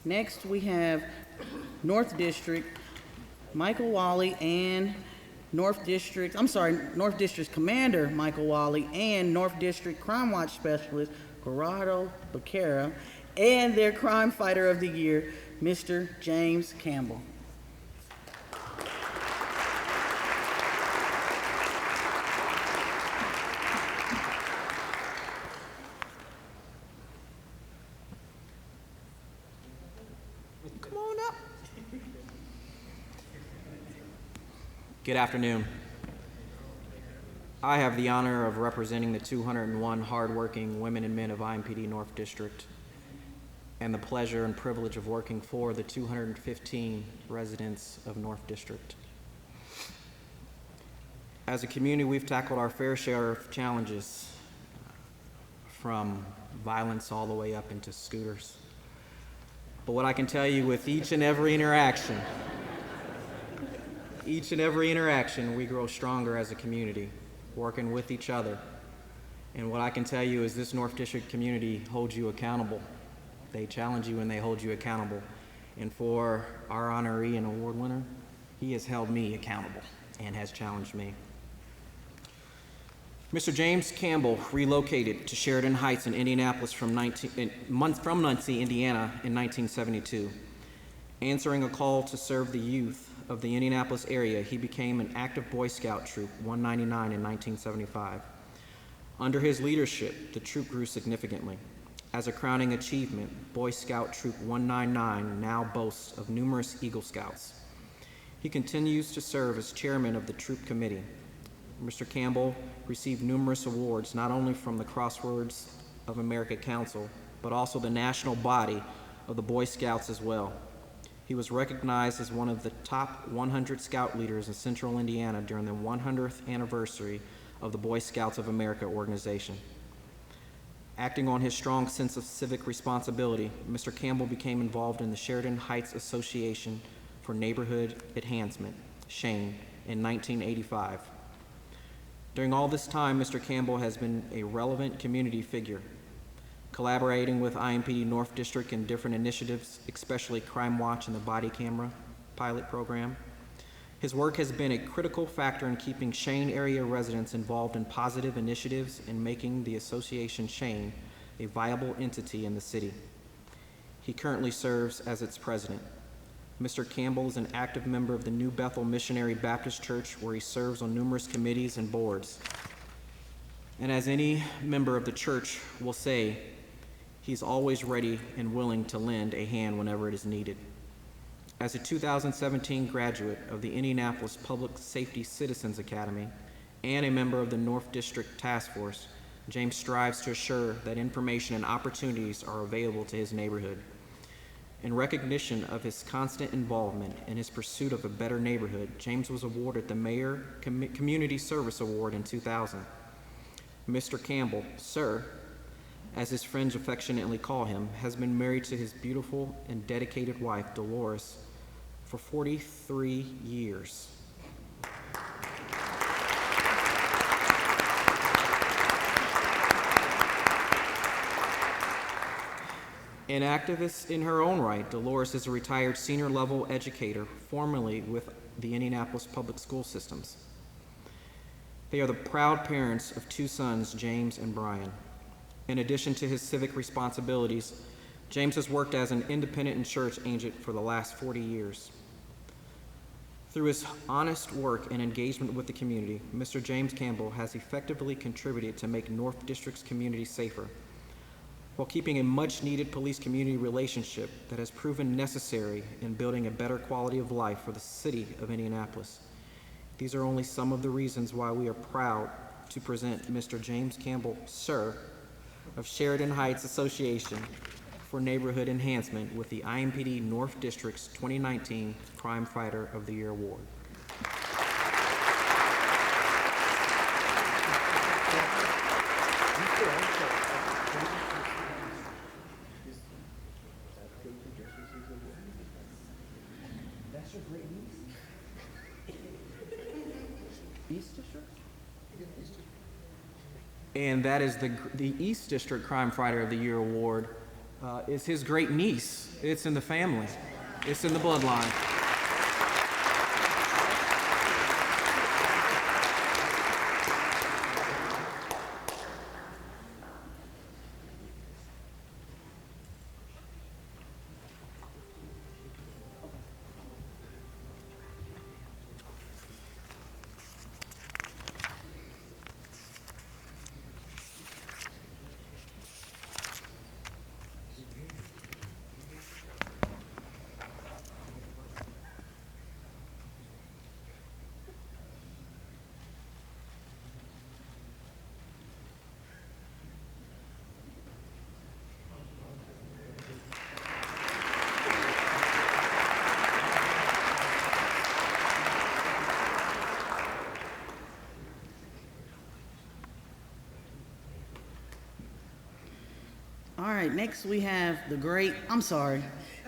Next, we have North District Michael Wally and North District Commander Michael Wally and North District Crime Watch Specialist Gerardo Becerra and their Crime Fighter of the Year, Mr. James Campbell. Good afternoon. I have the honor of representing the 201 hardworking women and men of IMPD North District and the pleasure and privilege of working for the 215 residents of North District. As a community, we've tackled our fair share of challenges, from violence all the way up into scooters. But what I can tell you, with each and every interaction, we grow stronger as a community, working with each other. And what I can tell you is this North District community holds you accountable. They challenge you and they hold you accountable. And for our honoree and award winner, he has held me accountable and has challenged me. Mr. James Campbell relocated to Sheridan Heights in Indianapolis from Muncie, Indiana in 1972. Answering a call to serve the youth of the Indianapolis area, he became an active Boy Scout Troop 199 in 1975. Under his leadership, the troop grew significantly. As a crowning achievement, Boy Scout Troop 199 now boasts of numerous Eagle Scouts. He continues to serve as chairman of the troop committee. Mr. Campbell received numerous awards, not only from the Crossroads of America Council, but also the national body of the Boy Scouts as well. He was recognized as one of the top 100 Scout leaders in Central Indiana during the 100th anniversary of the Boy Scouts of America organization. Acting on his strong sense of civic responsibility, Mr. Campbell became involved in the Sheridan Heights Association for Neighborhood Enhancement, SHANE, in 1985. During all this time, Mr. Campbell has been a relevant community figure, collaborating with IMPD North District in different initiatives, especially Crime Watch and the Body Camera Pilot Program. His work has been a critical factor in keeping Shane area residents involved in positive initiatives and making the association Shane a viable entity in the city. He currently serves as its president. Mr. Campbell is an active member of the New Bethel Missionary Baptist Church, where he serves on numerous committees and boards. And as any member of the church will say, he's always ready and willing to lend a hand whenever it is needed. As a 2017 graduate of the Indianapolis Public Safety Citizens Academy and a member of the North District Task Force, James strives to assure that information and opportunities are available to his neighborhood. In recognition of his constant involvement in his pursuit of a better neighborhood, James was awarded the Mayor Community Service Award in 2000. Mr. Campbell, Sir, as his friends affectionately call him, has been married to his beautiful and dedicated wife, Dolores, for 43 years. An activist in her own right, Dolores is a retired senior level educator, formerly with the Indianapolis Public School Systems. They are the proud parents of two sons, James and Brian. In addition to his civic responsibilities, James has worked as an independent insurance agent for the last 40 years. Through his honest work and engagement with the community, Mr. James Campbell has effectively contributed to make North District's community safer, while keeping a much-needed police-community relationship that has proven necessary in building a better quality of life for the city of Indianapolis. These are only some of the reasons why we are proud to present Mr. James Campbell, Sir, of Sheridan Heights Association for Neighborhood Enhancement with the IMPD North District's 2019 Crime Fighter of the Year Award. That's your great niece? East District? And that is the East District Crime Fighter of the Year Award is his great niece. It's in the family. It's in the bloodline. All right, next we have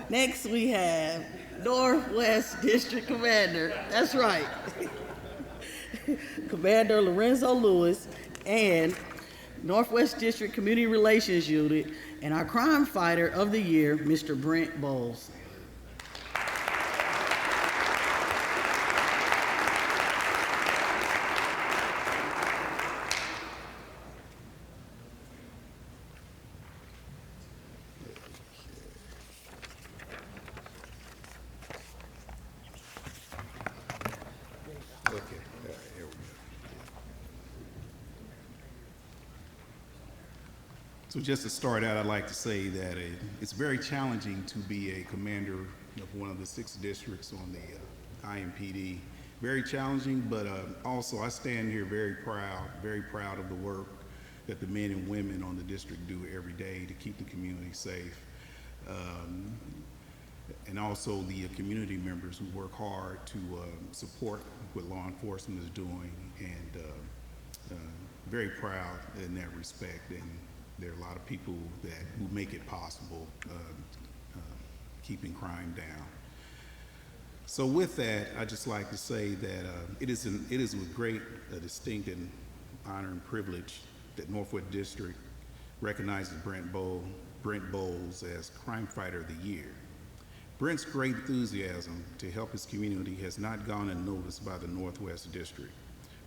next we have Northwest District Commander, that's right, Commander Lorenzo Lewis, and Northwest District Community Relations Unit, and our Crime Fighter of the Year, Mr. Brent Bowles. So just to start out, I'd like to say that it's very challenging to be a commander of one of the 6 districts on the IMPD very challenging, but also I stand here very proud of the work that the men and women on the district do every day to keep the community safe. And also the community members who work hard to support what law enforcement is doing, and very proud in that respect. And there are a lot of people who make it possible, keeping crime down. So with that, I'd just like to say that it is with great distinct and honor and privilege that Northwood District recognizes Brent Bowles as Crime Fighter of the Year. Brent's great enthusiasm to help his community has not gone unnoticed by the Northwest District.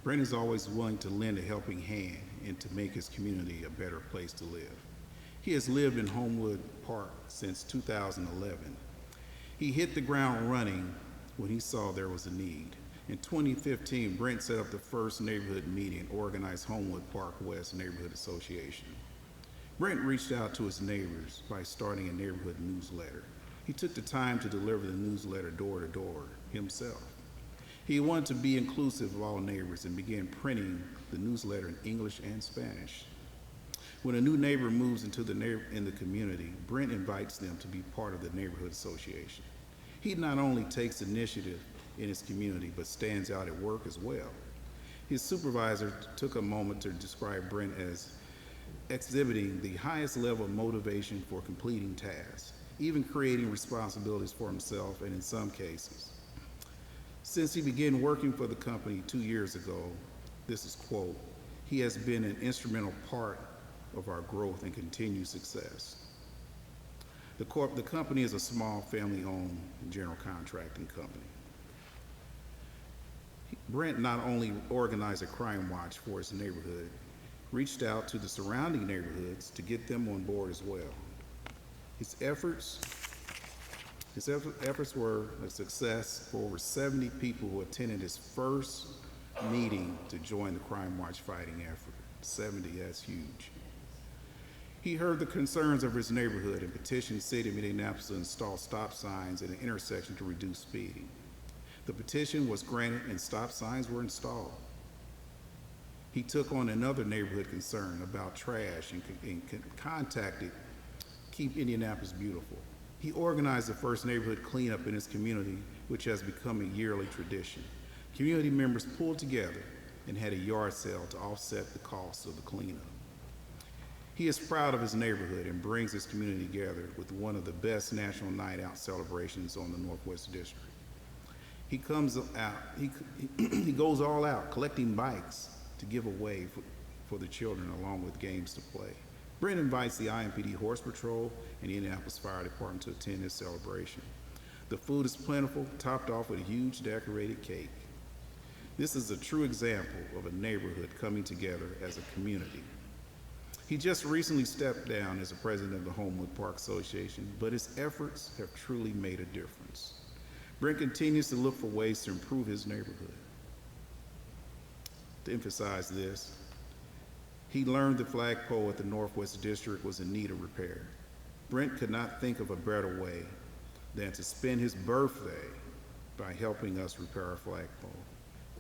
Brent is always willing to lend a helping hand and to make his community a better place to live. He has lived in Homewood Park since 2011. He hit the ground running when he saw there was a need. In 2015, Brent set up the first neighborhood meeting and organized Homewood Park West Neighborhood Association. Brent reached out to his neighbors by starting a neighborhood newsletter. He took the time to deliver the newsletter door to door himself. He wanted to be inclusive of all neighbors and began printing the newsletter in English and Spanish. When a new neighbor moves into the community, Brent invites them to be part of the neighborhood association. He not only takes initiative in his community, but stands out at work as well. His supervisor took a moment to describe Brent as exhibiting the highest level of motivation for completing tasks, even creating responsibilities for himself, and in some cases. Since he began working for the company 2 years ago, this is quote, he has been an instrumental part of our growth and continued success. The company is a small family-owned general contracting company. Brent not only organized a crime watch for his neighborhood, reached out to the surrounding neighborhoods to get them on board as well. His efforts were a success for over 70 people who attended his first meeting to join the Crime Watch fighting effort. 70, that's huge. He heard the concerns of his neighborhood and petitioned the city of Indianapolis to install stop signs at an intersection to reduce speeding. The petition was granted and stop signs were installed. He took on another neighborhood concern about trash and contacted Keep Indianapolis Beautiful. He organized the first neighborhood cleanup in his community, which has become a yearly tradition. Community members pulled together and had a yard sale to offset the cost of the cleanup. He is proud of his neighborhood and brings his community together with one of the best National Night Out celebrations on the Northwest District. He goes all out collecting bikes to give away for the children along with games to play. Brent invites the IMPD Horse Patrol and the Indianapolis Fire Department to attend this celebration. The food is plentiful, topped off with a huge decorated cake. This is a true example of a neighborhood coming together as a community. He just recently stepped down as the president of the Homewood Park Association, but his efforts have truly made a difference. Brent continues to look for ways to improve his neighborhood. To emphasize this, he learned the flagpole at the Northwest District was in need of repair. Brent could not think of a better way than to spend his birthday by helping us repair our flagpole.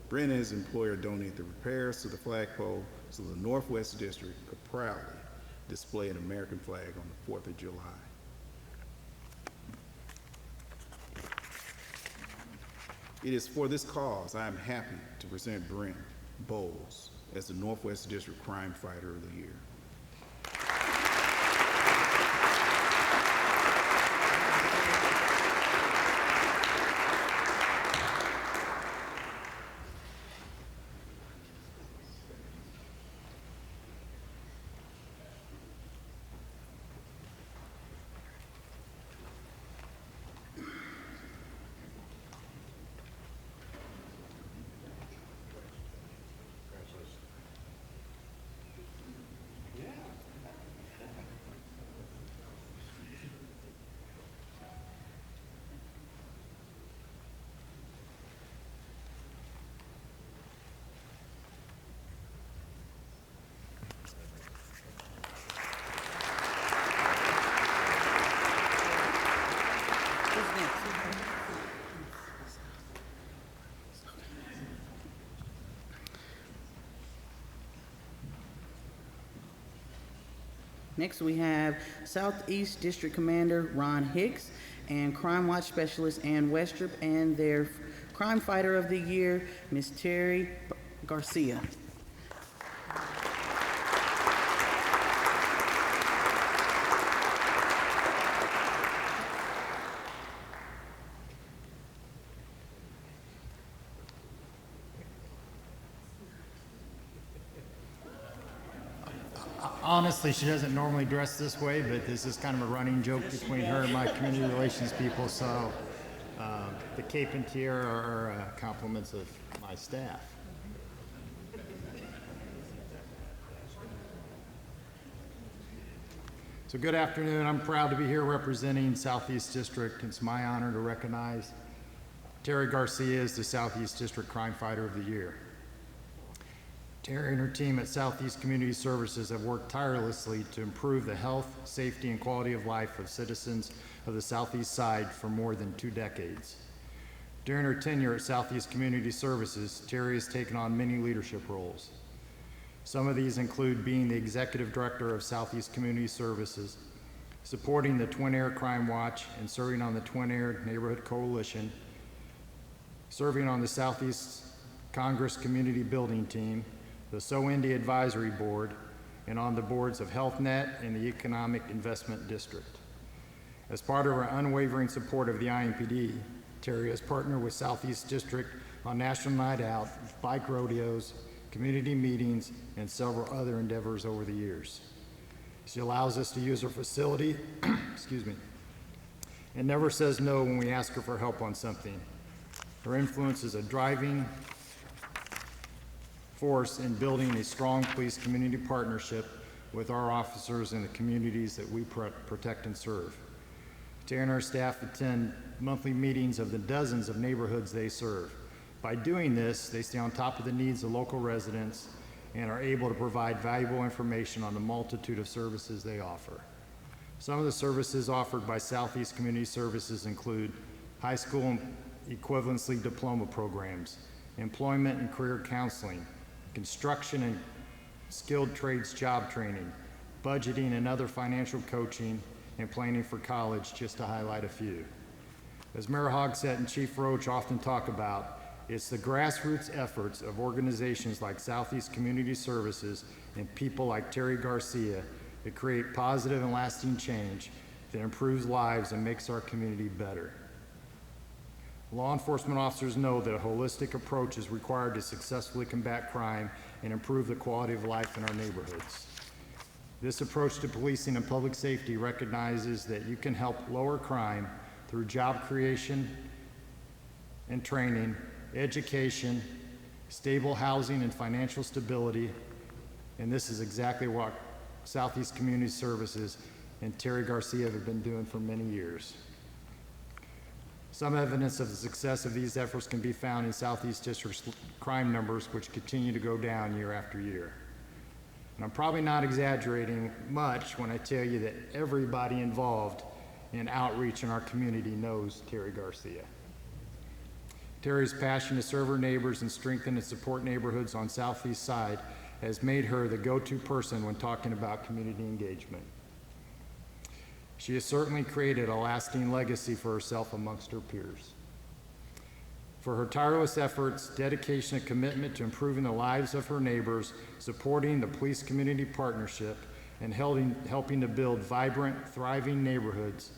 Brent and his employer donated the repairs to the flagpole so the Northwest District could proudly display an American flag on the 4th of July. It is for this cause I am happy to present Brent Bowles as the Northwest District Crime Fighter of the Year. Next, we have Southeast District Commander Ron Hicks and Crime Watch Specialist Ann Westrup and their Crime Fighter of the Year, Ms. Terry Garcia. Honestly, she doesn't normally dress this way, but this is kind of a running joke between her and my community relations people, so the cape and tiara are compliments of my staff. So good afternoon. I'm proud to be here representing Southeast District. It's my honor to recognize Terry Garcia as the Southeast District Crime Fighter of the Year. Terry and her team at Southeast Community Services have worked tirelessly to improve the health, safety, and quality of life of citizens of the Southeast Side for more than 2 decades. During her tenure at Southeast Community Services, Terry has taken on many leadership roles. Some of these include being the Executive Director of Southeast Community Services, supporting the Twin Air Crime Watch and serving on the Twin Air Neighborhood Coalition, serving on the Southeast Congress Community Building Team, the SO-Indy Advisory Board, and on the boards of HealthNet and the Economic Investment District. As part of our unwavering support of the IMPD, Terry has partnered with Southeast District on National Night Out, bike rodeos, community meetings, and several other endeavors over the years. She allows us to use her facility, excuse me, and never says no when we ask her for help on something. Her influence is a driving force in building a strong police community partnership with our officers in the communities that we protect and serve. Terry and our staff attend monthly meetings of the dozens of neighborhoods they serve. By doing this, they stay on top of the needs of local residents and are able to provide valuable information on the multitude of services they offer. Some of the services offered by Southeast Community Services include high school equivalency diploma programs, employment and career counseling, construction and skilled trades job training, budgeting and other financial coaching, and planning for college, just to highlight a few. As Mayor Hogsett and Chief Roach often talk about, it's the grassroots efforts of organizations like Southeast Community Services and people like Terry Garcia that create positive and lasting change that improves lives and makes our community better. Law enforcement officers know that a holistic approach is required to successfully combat crime and improve the quality of life in our neighborhoods. This approach to policing and public safety recognizes that you can help lower crime through job creation and training, education, stable housing, and financial stability, and this is exactly what Southeast Community Services and Terry Garcia have been doing for many years. Some evidence of the success of these efforts can be found in Southeast District's crime numbers, which continue to go down year after year. And I'm probably not exaggerating much when I tell you that everybody involved in outreach in our community knows Terry Garcia. Terry's passion to serve her neighbors and strengthen and support neighborhoods on Southeast Side has made her the go-to person when talking about community engagement. She has certainly created a lasting legacy for herself amongst her peers. For her tireless efforts, dedication, and commitment to improving the lives of her neighbors, supporting the police community partnership, and helping to build vibrant, thriving neighborhoods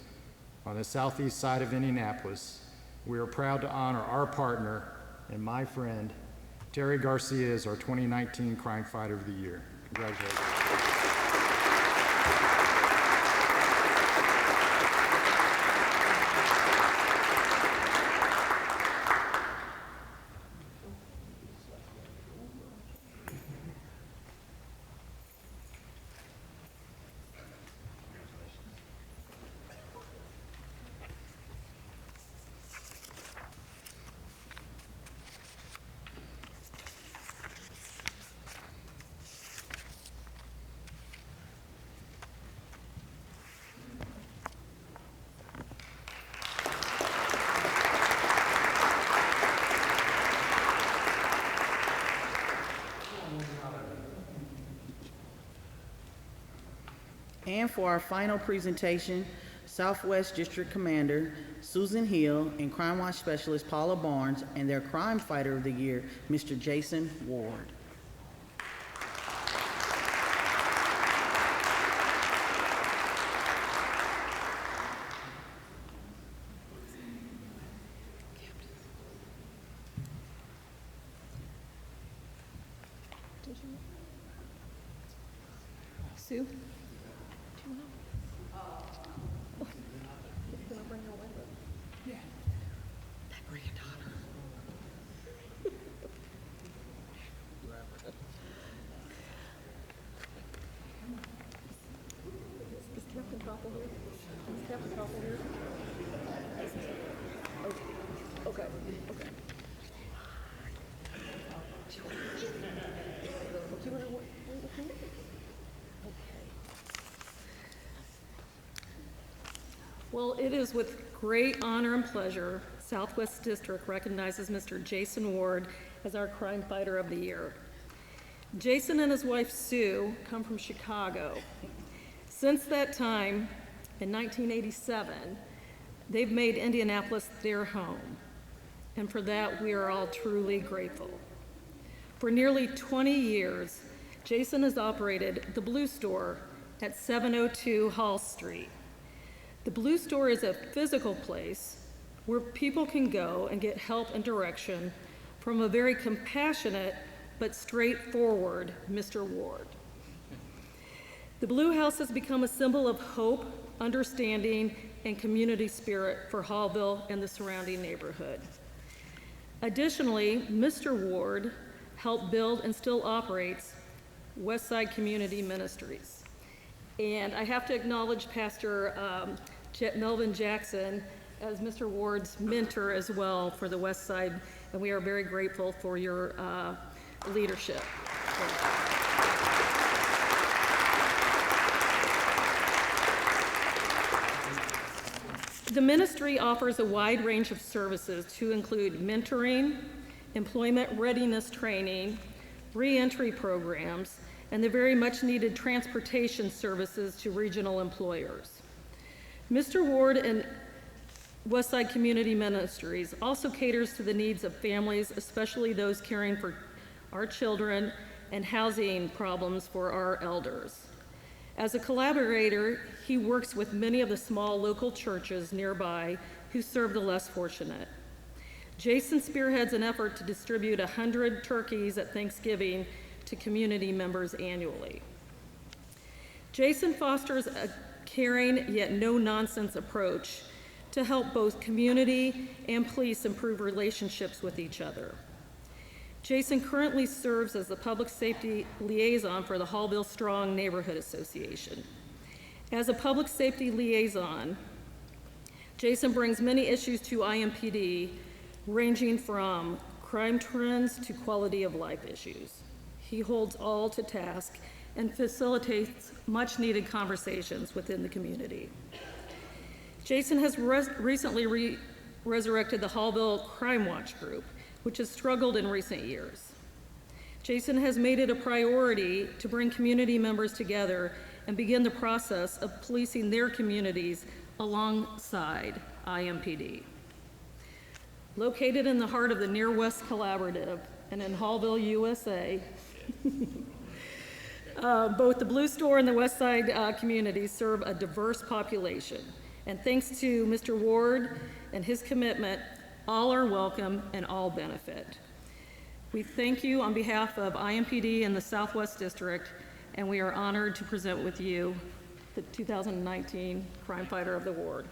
on the Southeast Side of Indianapolis, we are proud to honor our partner and my friend, Terry Garcia, as our 2019 Crime Fighter of the Year. Congratulations. And for our final presentation, Southwest District Commander Susan Hill and Crime Watch Specialist Paula Barnes and their Crime Fighter of the Year, Mr. Jason Ward. Sue? Is Captain Koppel here? Is Captain Koppel here? Okay, okay. Do you want to wait with me? Okay. Well, it is with great honor and pleasure, Southwest District recognizes Mr. Jason Ward as our Crime Fighter of the Year. Jason and his wife Sue come from Chicago. Since that time, in 1987, they've made Indianapolis their home, and for that we are all truly grateful. For nearly 20 years, Jason has operated the Blue Store at 702 Hall Street. The Blue Store is a physical place where people can go and get help and direction from a very compassionate but straightforward Mr. Ward. The Blue House has become a symbol of hope, understanding, and community spirit for Hallville and the surrounding neighborhood. Additionally, Mr. Ward helped build and still operates Westside Community Ministries. And I have to acknowledge Pastor Melvin Jackson as Mr. Ward's mentor as well for the Westside, and we are very grateful for your leadership. The ministry offers a wide range of services to include mentoring, employment readiness training, reentry programs, and the very much needed transportation services to regional employers. Mr. Ward and Westside Community Ministries also caters to the needs of families, especially those caring for our children and housing problems for our elders. As a collaborator, he works with many of the small local churches nearby who serve the less fortunate. Jason spearheads an effort to distribute 100 turkeys at Thanksgiving to community members annually. Jason fosters a caring yet no-nonsense approach to help both community and police improve relationships with each other. Jason currently serves as the public safety liaison for the Hallville Strong Neighborhood Association. As a public safety liaison, Jason brings many issues to IMPD, ranging from crime trends to quality of life issues. He holds all to task and facilitates much-needed conversations within the community. Jason has recently resurrected the Hallville Crime Watch group, which has struggled in recent years. Jason has made it a priority to bring community members together and begin the process of policing their communities alongside IMPD. Located in the heart of the Near West Collaborative and in Hallville, USA, both the Blue Store and the West Side communities serve a diverse population. And thanks to Mr. Ward and his commitment, all are welcome and all benefit. We thank you on behalf of IMPD and the Southwest District, and we are honored to present with you the 2019 Crime Fighter of the Ward.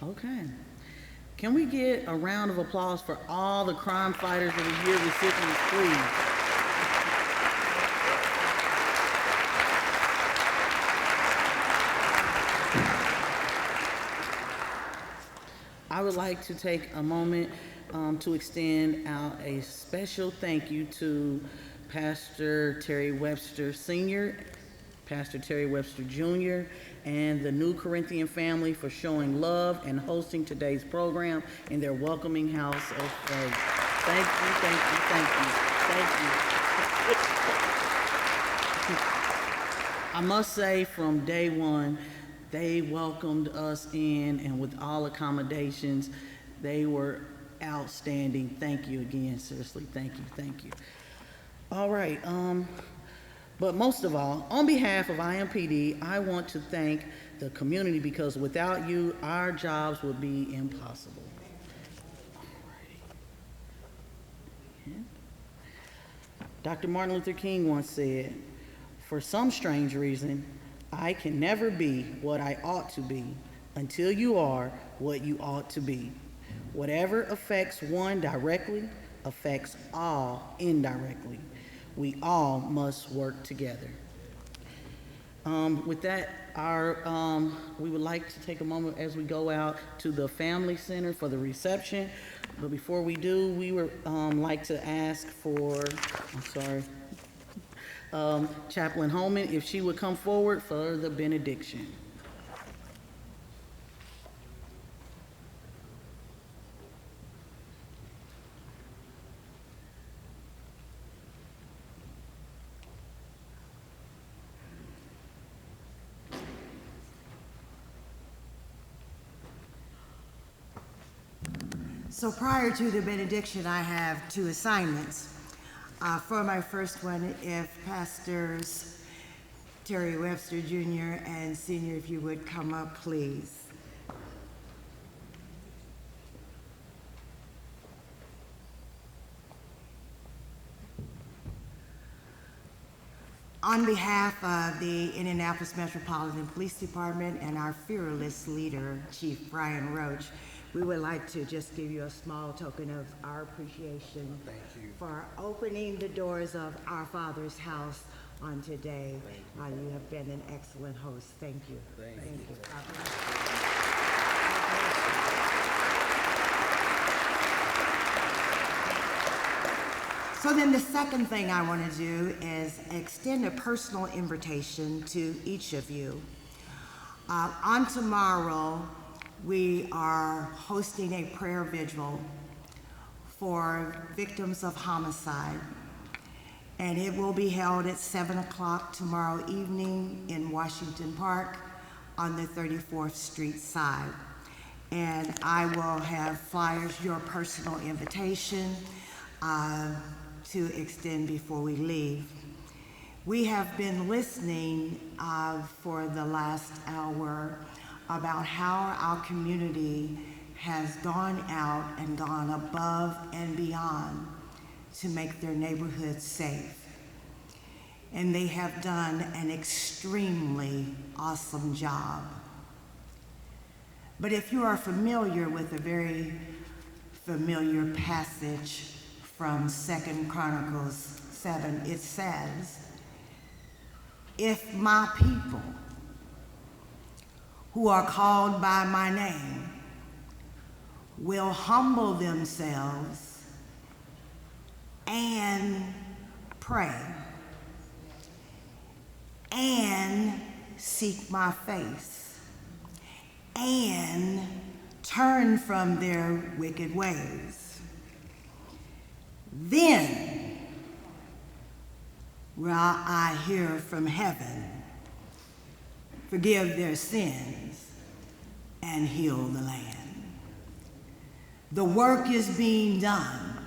Okay. Can we get a round of applause for all the Crime Fighters of the Year recipients, please? I would like to take a moment to extend out a special thank you to Pastor Terry Webster Sr., Pastor Terry Webster Jr., and the New Corinthian family for showing love and hosting today's program in their welcoming house of faith. Thank you, thank you, thank you, thank you. I must say, from day one, they welcomed us in, and with all accommodations, they were outstanding. Thank you again, seriously, thank you, thank you. All right, but most of all, on behalf of IMPD, I want to thank the community, because without you, our jobs would be impossible. Dr. Martin Luther King once said, "For some strange reason, I can never be what I ought to be until you are what you ought to be. Whatever affects one directly affects all indirectly. We all must work together." With that, we would like to take a moment as we go out to the Family Center for the reception. But before we do, we would like to ask for, Chaplain Holman, if she would come forward for the benediction. So prior to the benediction, I have two assignments. For my first one, if Pastors Terry Webster Jr. and Sr., if you would come up, please. On behalf of the Indianapolis Metropolitan Police Department and our fearless leader, Chief Brian Roach, we would like to just give you a small token of our appreciation for opening the doors of our Father's house on today. You have been an excellent host. Thank you. Thank you. So then the second thing I want to do is extend a personal invitation to each of you. On tomorrow, we are hosting a prayer vigil for victims of homicide, and it will be held at 7 o'clock tomorrow evening in Washington Park on the 34th Street side. And I will have flyers, your personal invitation to extend before we leave. We have been listening for the last hour about how our community has gone out and gone above and beyond to make their neighborhoods safe. And they have done an extremely awesome job. But if you are familiar with a very familiar passage from 2 Chronicles 7, it says, "If my people who are called by my name will humble themselves and pray and seek my face and turn from their wicked ways, then will I hear from heaven, forgive their sins, and heal the land." The work is being done.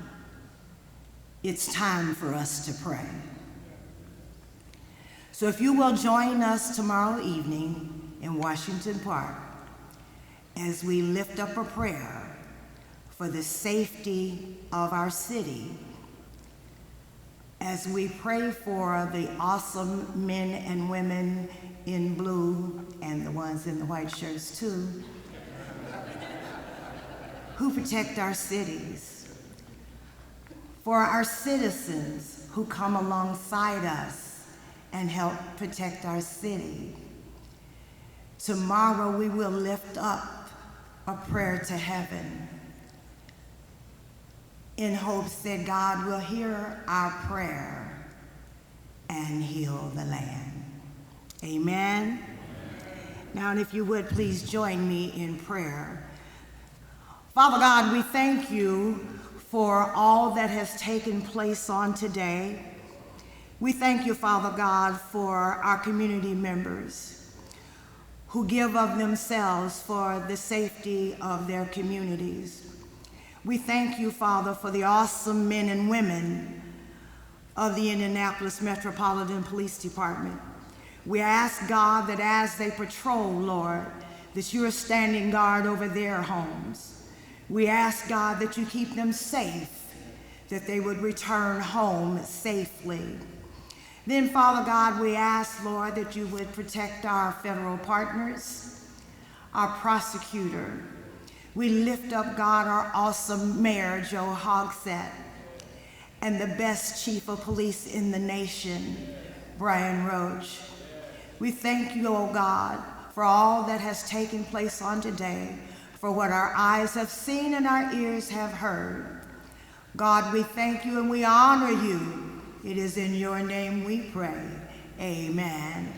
It's time for us to pray. So if you will join us tomorrow evening in Washington Park as we lift up a prayer for the safety of our city, as we pray for the awesome men and women in blue and the ones in the white shirts too, who protect our cities, for our citizens who come alongside us and help protect our city. Tomorrow we will lift up a prayer to heaven in hopes that God will hear our prayer and heal the land. Amen. Now, and if you would please join me in prayer. Father God, we thank you for all that has taken place on today. We thank you, Father God, for our community members who give of themselves for the safety of their communities. We thank you, Father, for the awesome men and women of the Indianapolis Metropolitan Police Department. We ask, God, that as they patrol, Lord, that you are standing guard over their homes. We ask, God, that you keep them safe, that they would return home safely. Then, Father God, we ask, Lord, that you would protect our federal partners, our prosecutor. We lift up, God, our awesome Mayor, Joe Hogsett, and the best chief of police in the nation, Brian Roach. We thank you, oh God, for all that has taken place on today, for what our eyes have seen and our ears have heard. God, we thank you and we honor you. It is in your name we pray. Amen.